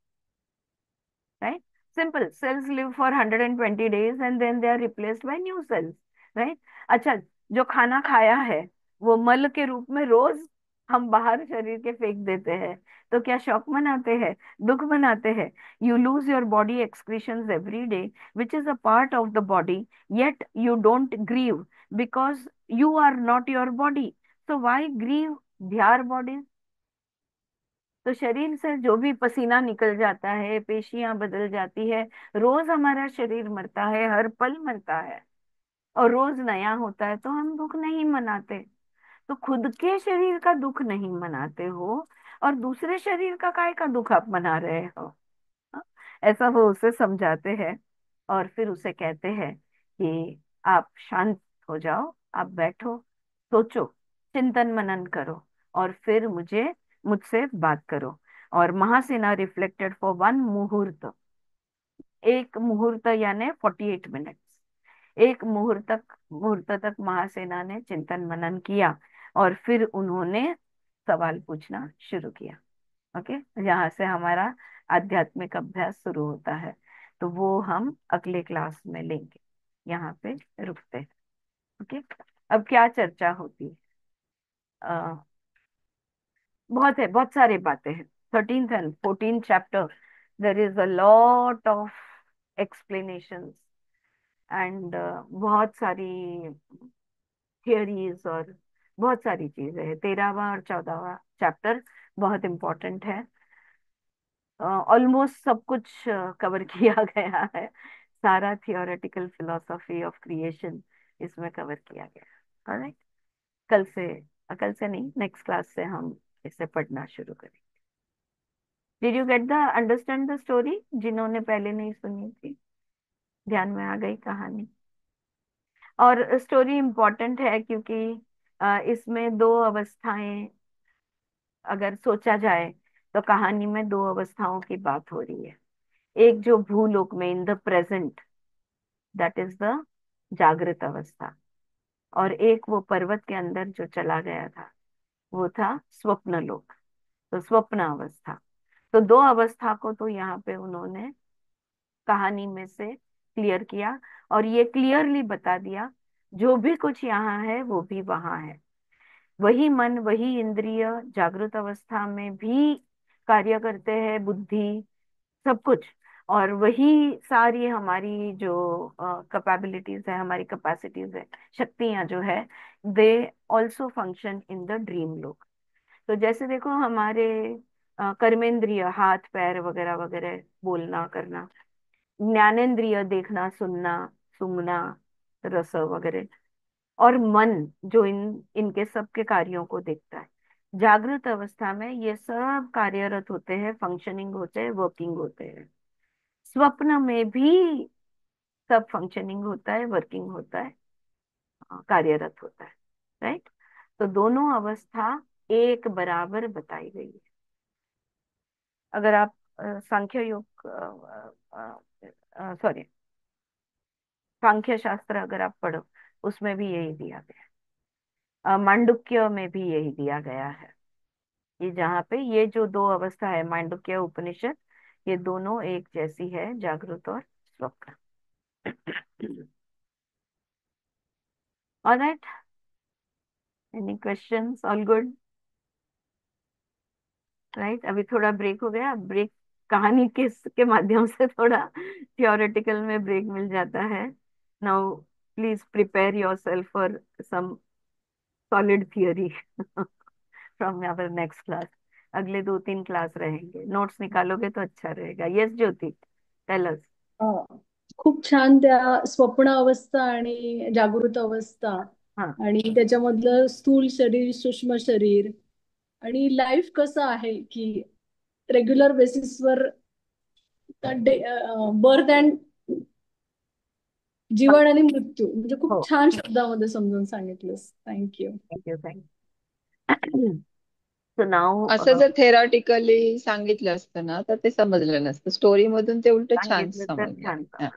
right? Simple. Cells live for 120 days and then they are replaced by new cells. Right? अच्छा, जो खाना खाया है वो मल के रूप में रोज हम बाहर शरीर के फेंक देते हैं, तो क्या शौक मनाते हैं? दुख मनाते हैं? You lose your body excretions every day which is a part of the body, yet you don't grieve because you are not your body, so why grieve their bodies। तो शरीर से जो भी पसीना निकल जाता है, पेशियां बदल जाती है, रोज हमारा शरीर मरता है, हर पल मरता है और रोज नया होता है, तो हम दुख नहीं मनाते। तो खुद के शरीर का दुख नहीं मनाते हो और दूसरे शरीर का काय का दुख आप मना रहे हो? हाँ? ऐसा वो उसे समझाते हैं और फिर उसे कहते हैं कि आप शांत हो जाओ, आप बैठो, सोचो, चिंतन मनन करो और फिर मुझसे बात करो। और महासेना रिफ्लेक्टेड फॉर वन मुहूर्त, एक मुहूर्त यानी 48 मिनट्स, एक मुहूर्त तक महासेना ने चिंतन मनन किया और फिर उन्होंने सवाल पूछना शुरू किया। ओके, यहाँ से हमारा आध्यात्मिक अभ्यास शुरू होता है। तो वो हम अगले क्लास में लेंगे। यहाँ पे रुकते हैं। ओके। अब क्या चर्चा होती है? बहुत है, बहुत सारी बातें हैं। 13th and 14th chapter, there is a lot of explanations and बहुत सारी थियोरीज और बहुत सारी चीजें हैं। 13वां और 14वां चैप्टर बहुत इम्पोर्टेंट है। ऑलमोस्ट सब कुछ कवर किया गया है। सारा थियोरेटिकल फिलोसॉफी ऑफ क्रिएशन इसमें कवर किया गया। ऑलराइट। कल से नहीं, नेक्स्ट क्लास से हम इसे पढ़ना शुरू करेंगे। Did you get the understand the story? जिन्होंने पहले नहीं सुनी थी, ध्यान में आ गई कहानी? और स्टोरी इम्पोर्टेंट है क्योंकि इसमें दो अवस्थाएं, अगर सोचा जाए तो कहानी में दो अवस्थाओं की बात हो रही है। एक जो भूलोक में इन the present, that is the जागृत अवस्था, और एक वो पर्वत के अंदर जो चला गया था, वो था स्वप्न लोक, तो स्वप्न अवस्था। तो दो अवस्था को तो यहाँ पे उन्होंने कहानी में से क्लियर किया और ये क्लियरली बता दिया, जो भी कुछ यहाँ है वो भी वहां है। वही मन, वही इंद्रिय जागृत अवस्था में भी कार्य करते हैं, बुद्धि, सब कुछ। और वही सारी हमारी जो कैपेबिलिटीज है, हमारी कैपेसिटीज है, शक्तियां जो है, they also function in the dream लोक। तो जैसे देखो हमारे कर्मेंद्रिय, हाथ पैर वगैरह वगैरह, बोलना करना, ज्ञानेंद्रिय, देखना सुनना, सूंघना, रस वगैरह, और मन जो इनके सब के कार्यों को देखता है, जागृत अवस्था में ये सब कार्यरत होते हैं, फंक्शनिंग होते हैं, वर्किंग होते हैं। स्वप्न में भी सब फंक्शनिंग होता है, वर्किंग होता है। कार्यरत होता है। राइट। तो दोनों अवस्था एक बराबर बताई गई है। अगर आप सांख्य योग, सॉरी, सांख्य शास्त्र अगर आप पढ़ो, उसमें भी यही दिया गया है। मांडुक्य में भी यही दिया गया है। ये जहाँ पे ये जो दो अवस्था है, मांडुक्य उपनिषद, ये दोनों एक जैसी है, जागृत और स्वप्न। Alright, any questions? All good? Right. अभी थोड़ा ब्रेक हो गया। ब्रेक कहानी के माध्यम से थोड़ा थियोरेटिकल में ब्रेक मिल जाता है। Now please prepare yourself for some solid theory from our next class. अगले 2-3 क्लास रहेंगे, नोट्स निकालोगे तो अच्छा रहेगा। Yes Jyoti, tell us. हा. खूप छान त्या स्वप्न अवस्था आणि जागृत अवस्था हाँ आणि त्याच्यामधलं स्थूल शरीर, सूक्ष्म शरीर आणि लाईफ कसं आहे की रेग्युलर बेसिसवर बर्थ अँड जीवन आणि मृत्यू म्हणजे खूप हो, छान शब्दामध्ये समजून सांगितलंस. Thank you. Thank you, thank you. So now असं जर थेरॉटिकली सांगितलं असतं ना तर ते समजलं नसतं, स्टोरी मधून ते उलट छान सांगितलं तर समजलं. छान हा. समज।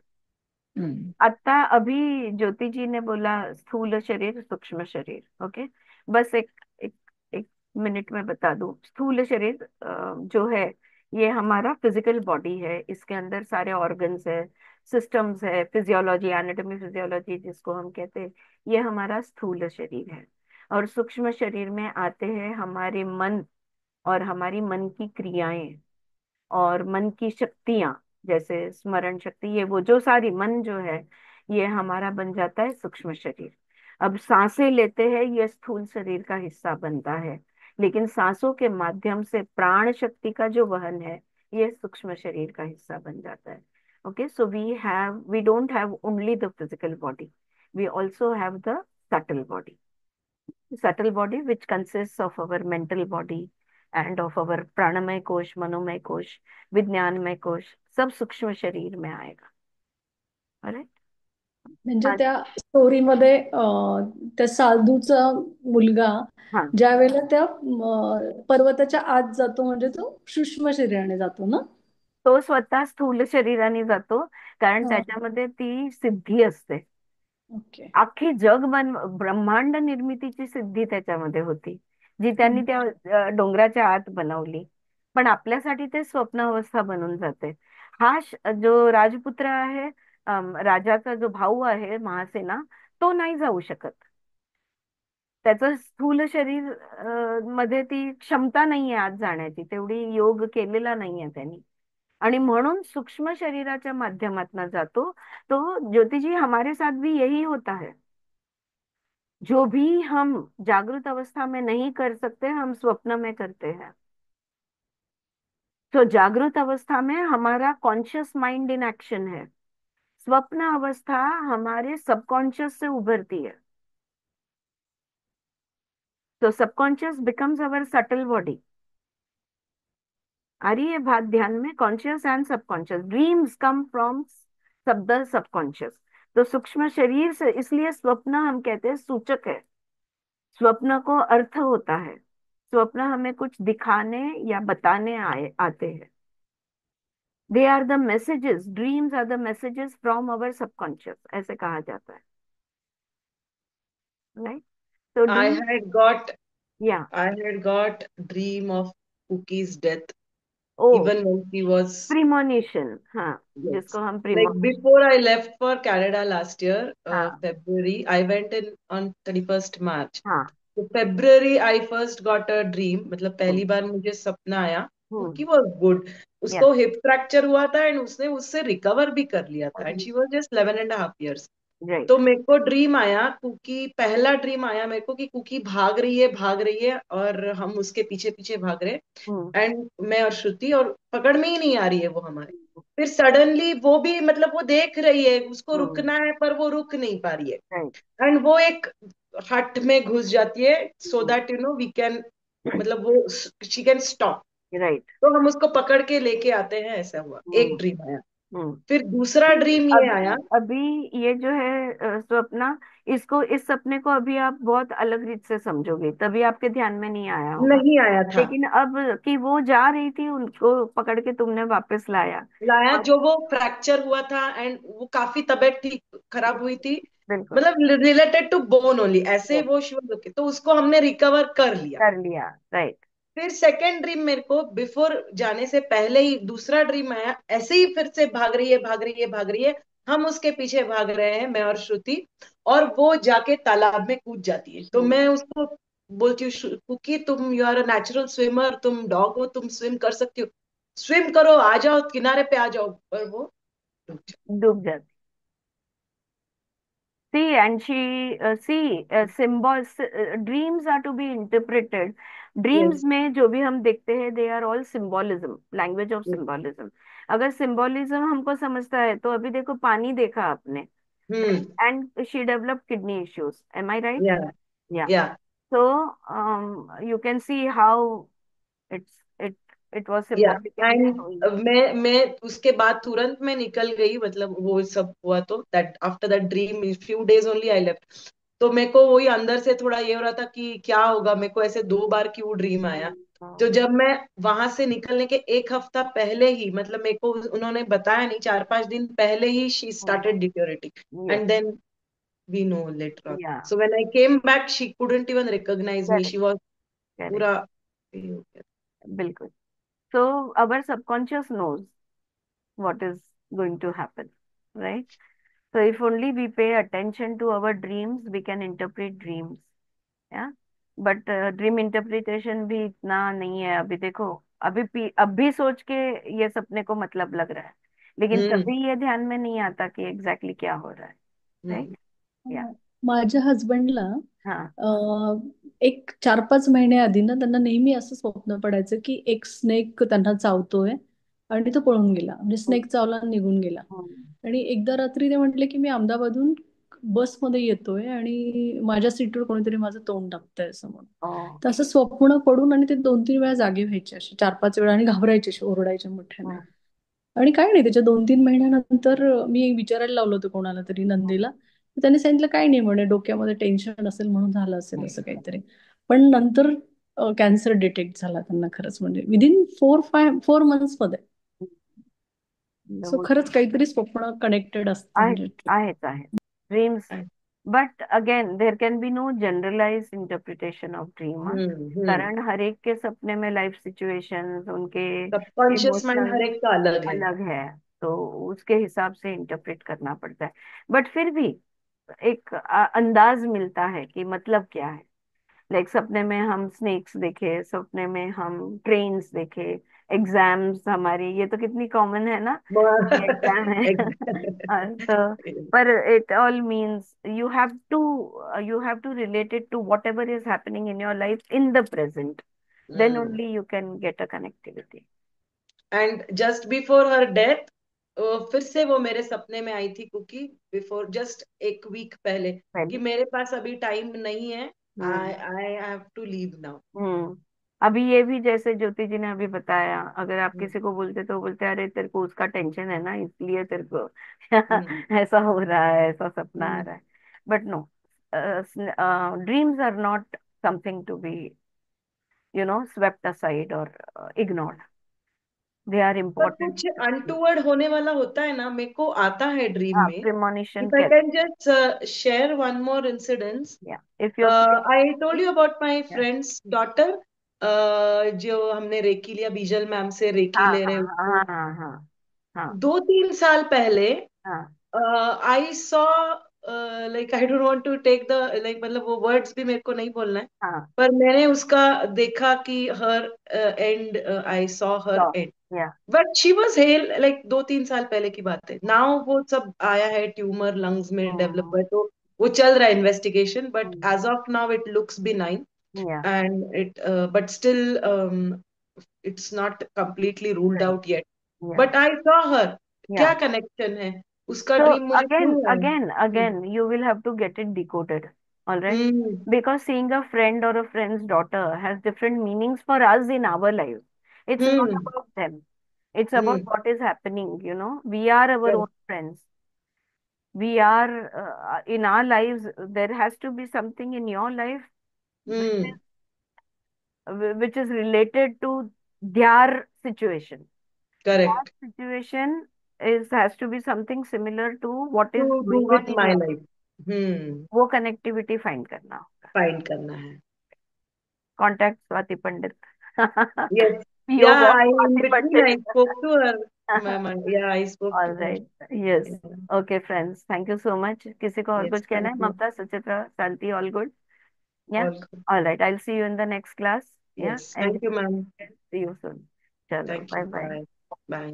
हम्म. आता अभी ज्योति जी ने बोला स्थूल शरीर, सूक्ष्म शरीर। ओके, बस एक एक एक मिनट में बता दूं। स्थूल शरीर जो है, ये हमारा फिजिकल बॉडी है। इसके अंदर सारे ऑर्गन्स है, सिस्टम्स है, फिजियोलॉजी, एनाटॉमी फिजियोलॉजी जिसको हम कहते हैं, ये हमारा स्थूल शरीर है। और सूक्ष्म शरीर में आते हैं हमारे मन और हमारी मन की क्रियाएं और मन की शक्तियां, जैसे स्मरण शक्ति, ये वो जो सारी मन जो है, ये हमारा बन जाता है सूक्ष्म शरीर। अब सांसें लेते हैं, ये स्थूल शरीर का हिस्सा बनता है। लेकिन सांसों के माध्यम से प्राण शक्ति का जो वहन है, ये सूक्ष्म शरीर का हिस्सा बन जाता है। Okay, so we don't have only the physical body, we also have the subtle body, subtle body which consists of our mental body and of our प्राणमय कोश, मनोमय कोश, विज्ञानमय कोश, सब सूक्ष्म शरीर में आएगा। अरे म्हणजे हाँ त्या स्टोरीमध्ये त्या साधूचा मुलगा हाँ, ज्या वेळेला त्या पर्वताच्या आत जातो म्हणजे तो सूक्ष्म शरीराने जातो ना. तो स्वतः स्थूल शरीराने जातो, कारण हा. त्याच्यामध्ये ती सिद्धी असते। ओके. अख्खी ब्रह्मांड निर्मितीची सिद्धी त्याच्यामध्ये होती, जी त्यांनी त्या डोंगराच्या आत बनवली। पण आपल्यासाठी ते स्वप्न अवस्था बनून जाते। जो राजपुत्र आहे, राजाचा जो भाऊ आहे महासेना, तो नाही जाऊ शकत। त्याचं स्थूल शरीर मध्ये ती क्षमता नाहीये आत जाण्याची, तेवढी योग केलेला नाहीये त्यांनी, आणि म्हणून सूक्ष्म शरीराच्या माध्यमातून जातो। तो ज्योति जी, हमारे साथ भी यही होता है। जो भी हम जागृत अवस्था में नहीं कर सकते, हम स्वप्न में करते हैं। तो जागृत अवस्था में हमारा कॉन्शियस माइंड इन एक्शन है, स्वप्न अवस्था हमारे सबकॉन्शियस से उभरती है। तो सबकॉन्शियस बिकम्स अवर सटल बॉडी। आ रही है बात ध्यान में? Conscious and subconscious, dreams come from सब द सबकॉन्शियस। तो सूक्ष्म शरीर से, इसलिए स्वप्न हम कहते हैं सूचक है। स्वप्न को अर्थ होता है, स्वप्न हमें कुछ दिखाने या बताने आते हैं। They are the messages, dreams are the messages from our subconscious, ऐसे कहा जाता है। राइट। तो I ड्रीम, had got या, I had got dream of Cookie's death oh, even when she was. Premonition, हाँ, Yes. जिसको हम Like premonition, before I left for Canada last year, हाँ February, I went in on 31st March. हाँ, तो February I first got a dream, मतलब हम्म पहली बार मुझे सपना आया। हम्म, कुकी was good. या, उसको हिप फ्रैक्चर हुआ था एंड उसने उससे रिकवर भी कर लिया था and she was just 11.5 years. Right, तो मेरे को ड्रीम आया, कुकी पहला ड्रीम आया मेरे को कि कुकी भाग रही है और हम उसके पीछे पीछे भाग रहे हम्म, हैं एंड मैं और श्रुति, और पकड़ में ही नहीं आ रही है वो हमारे। फिर सडनली वो भी, मतलब वो देख रही है, उसको हम्म, रुकना है पर वो रुक नहीं पा रही है राइट, एंड वो एक हट में घुस जाती है सो दैट वी कैन, मतलब वो शी कैन स्टॉप। राइट, तो हम उसको पकड़ के लेके आते हैं, ऐसा हुआ। एक हम्म, ड्रीम आया। हम्म। फिर दूसरा ड्रीम ये आया। अभी अभी ये जो है स्वप्ना, इस सपने को अभी आप बहुत अलग रीत से समझोगे, तभी आपके ध्यान में नहीं आया होगा। नहीं आया था। लेकिन अब कि वो जा रही थी, उनको पकड़ के तुमने वापस लाया। लाया, और जो वो फ्रैक्चर हुआ था एंड वो काफी तबीयत ठीक खराब हुई थी, बिल्कुल। मतलब रिलेटेड टू बोन ओनली, ऐसे Yes, वो शिवर ओके, तो उसको हमने रिकवर कर लिया। कर लिया, राइट। फिर सेकेंड ड्रीम मेरे को बिफोर जाने से पहले ही दूसरा ड्रीम आया, ऐसे ही फिर से भाग रही है भाग रही है भाग रही है, हम उसके पीछे भाग रहे हैं, मैं और श्रुति, और वो जाके तालाब में कूद जाती है। तो मैं उसको बोलती हूँ, कुकी तुम you are a natural swimmer, तुम डॉग हो, तुम स्विम कर सकती हो, स्विम करो, आ जाओ किनारे पे आ जाओ, पर वो डूब जाती। डूब जाती। See, and see, symbols, dreams are to be interpreted. Dreams yes. में जो भी हम देखते हैं, they are all symbolism, language of symbolism. अगर symbolism हमको समझता है, तो अभी देखो पानी देखा आपने, हम्म। and she developed kidney issues. Am I right? या Yeah. या So, you can see how it's it it was या symbolically एंड showing. मैं उसके बाद तुरंत मैं निकल गई, मतलब वो सब हुआ तो that after that dream few days only I left. तो मेरे को वही अंदर से थोड़ा ये हो रहा था कि क्या होगा, मेरे को ऐसे 2 बार क्यों ड्रीम आया। तो Oh, जब मैं वहां से निकलने के एक हफ्ता पहले ही, मतलब मेरे को उन्होंने बताया नहीं, 4-5 दिन पहले ही she oh, started deteriorating, yes, and then we know later on. yeah, so when I came back she couldn't even recognise me, correct, she was correct, पूरा। बिल्कुल। So our subconscious knows what is going to happen, right? So if only we pay attention to our dreams, we can interpret dreams. Yeah. But dream interpretation भी इतना नहीं है अभी देखो। अब भी सोच के ये सपने को मतलब लग रहा है, लेकिन हम्म। तभी ये ध्यान में नहीं आता कि एग्जैक्टली क्या हो रहा है। हम्म। राइट। या। माझ्या हस्बंडला हाँ। एक 4-5 महिने आधी ना त्यांना नेहमी असं स्वप्न पडायचं की एक स्नेक त्यांना चावतोय आणि तो पळून गेला, म्हणजे स्नेक चावला आणि निघून गेला. आणि एकदा रात्री ते म्हटले की मी अहमदाबादहून बसमध्ये येतोय आणि माझ्या सीटवर कोणीतरी माझं तोंड दाबतंय समोर. ओ। तर असं स्वप्न पडून आणि ते 2-3 वेळा जागे व्हायचे, असे 4-5 वेळा, आणि घाबरायचे, असे ओरडायचे मोठ्याने. आणि काय नाही, त्याच्या 2-3 महिन्यानंतर मी विचारायला लावलं होतं कोणाला तरी, नंदीला. तर त्यांनी सांगितलं काय नाही म्हणे, डोक्यामध्ये टेन्शन असेल म्हणून झालं असेल असं काहीतरी. पण नंतर कॅन्सर डिटेक्ट झाला त्यांना, खरंच म्हणजे विदिन 4 मंथ्स मध्ये. सो खरंच काहीतरी स्वप्न कनेक्टेड असतं आहेत म्हणजे. आहेत आहेत dreams. But again there can be no generalise interpretation of dream. Hmm. कारण हर एक के सपने में लाइफ सिचुएशंस उनके सबकॉन्शियस माइंड इमोशनल हर एक का अलग है। अलग है, तो उसके हिसाब से इंटरप्रेट करना पड़ता है। बट फिर भी एक अंदाज मिलता है कि मतलब क्या है। लाइक सपने में हम स्नेक्स देखे, सपने में हम ट्रेन्स देखे, एग्जाम्स हमारी, ये तो कितनी कॉमन है ना, ये एग्जाम है। तो पर it all means you have to relate it to whatever is happening in your life in the present, then hmm. Only you can get a connectivity. And just before her death फिर से वो मेरे सपने में आई थी कुकी, बिफोर जस्ट एक वीक पहले, कि पहले। मेरे पास अभी टाइम नहीं है, I hmm. I have to leave now. Hmm. अभी ये भी जैसे ज्योति जी ने अभी बताया, अगर आप किसी को बोलते तो बोलते अरे तेरे को उसका टेंशन है ना, इसलिए तेरे को ऐसा हो रहा है, ऐसा सपना आ रहा है। But no, dreams are not something to be swept aside और इग्नोर्ड। दे आर पर इम्पोर्टेंट। कुछ अनटूवर्ड होने वाला होता है ना, मेरे को आता है ड्रीम हाँ, में। प्रिमोनिशन इफ आई कहते can just share one more incidence. हैं। If your I told you about my friend's daughter, जो हमने रेकी लिया, बीजल मैम से रेकी हाँ ले रहे हाँ उसको हाँ हाँ हाँ हाँ 2-3 साल पहले। हाँ I saw, like I don't want to take the, like मतलब वो वर्ड्स भी मेरे को नहीं बोलना है, हाँ। पर मैंने उसका देखा कि हर एंड, आई सॉ हर तो एंड, या। But she was hello, like 2-3 साल पहले की बात है। नाउ वो सब आया है, ट्यूमर लंग्स में डेवलप हुआ है, तो वो चल रहा है investigation, but as of now it looks benign, yeah. And it but still it's not completely ruled right. Out yet. Yeah. But I saw her, yeah. क्या कनेक्शन है, उसका So ड्रीम मुझे again, क्यों है। again, again, you will have to get it decoded. All right? Hmm. Because seeing a friend or a friend's daughter has different meanings for us in our lives. It's not hmm. about them. It's about hmm. what is happening. We are our own friends. we are in our lives, there has to be something in your life which hmm. which is related to their situation. That Correct. situation is has to be something similar to what is To do going on with in my your life. life. हम्म. वो कनेक्टिविटी फाइंड करना होगा. फाइंड करना है. Contact Swati Pandit. Yes. PO Yeah, box in Swati between I Pandit. spoke to her. Ma'am, yeah, I spoke All to her. right. Yes. Yeah. Okay, friends. Thank you so much. किसी को और Yes, कुछ कहना thank है? you. Mamata, Suchitra, Shanti, all good? Yeah. All good. All right. I'll see you in the next class. Yeah. Yes, And thank you, ma'am. see you soon. चलो. Thank Bye you. bye. Bye. Bye.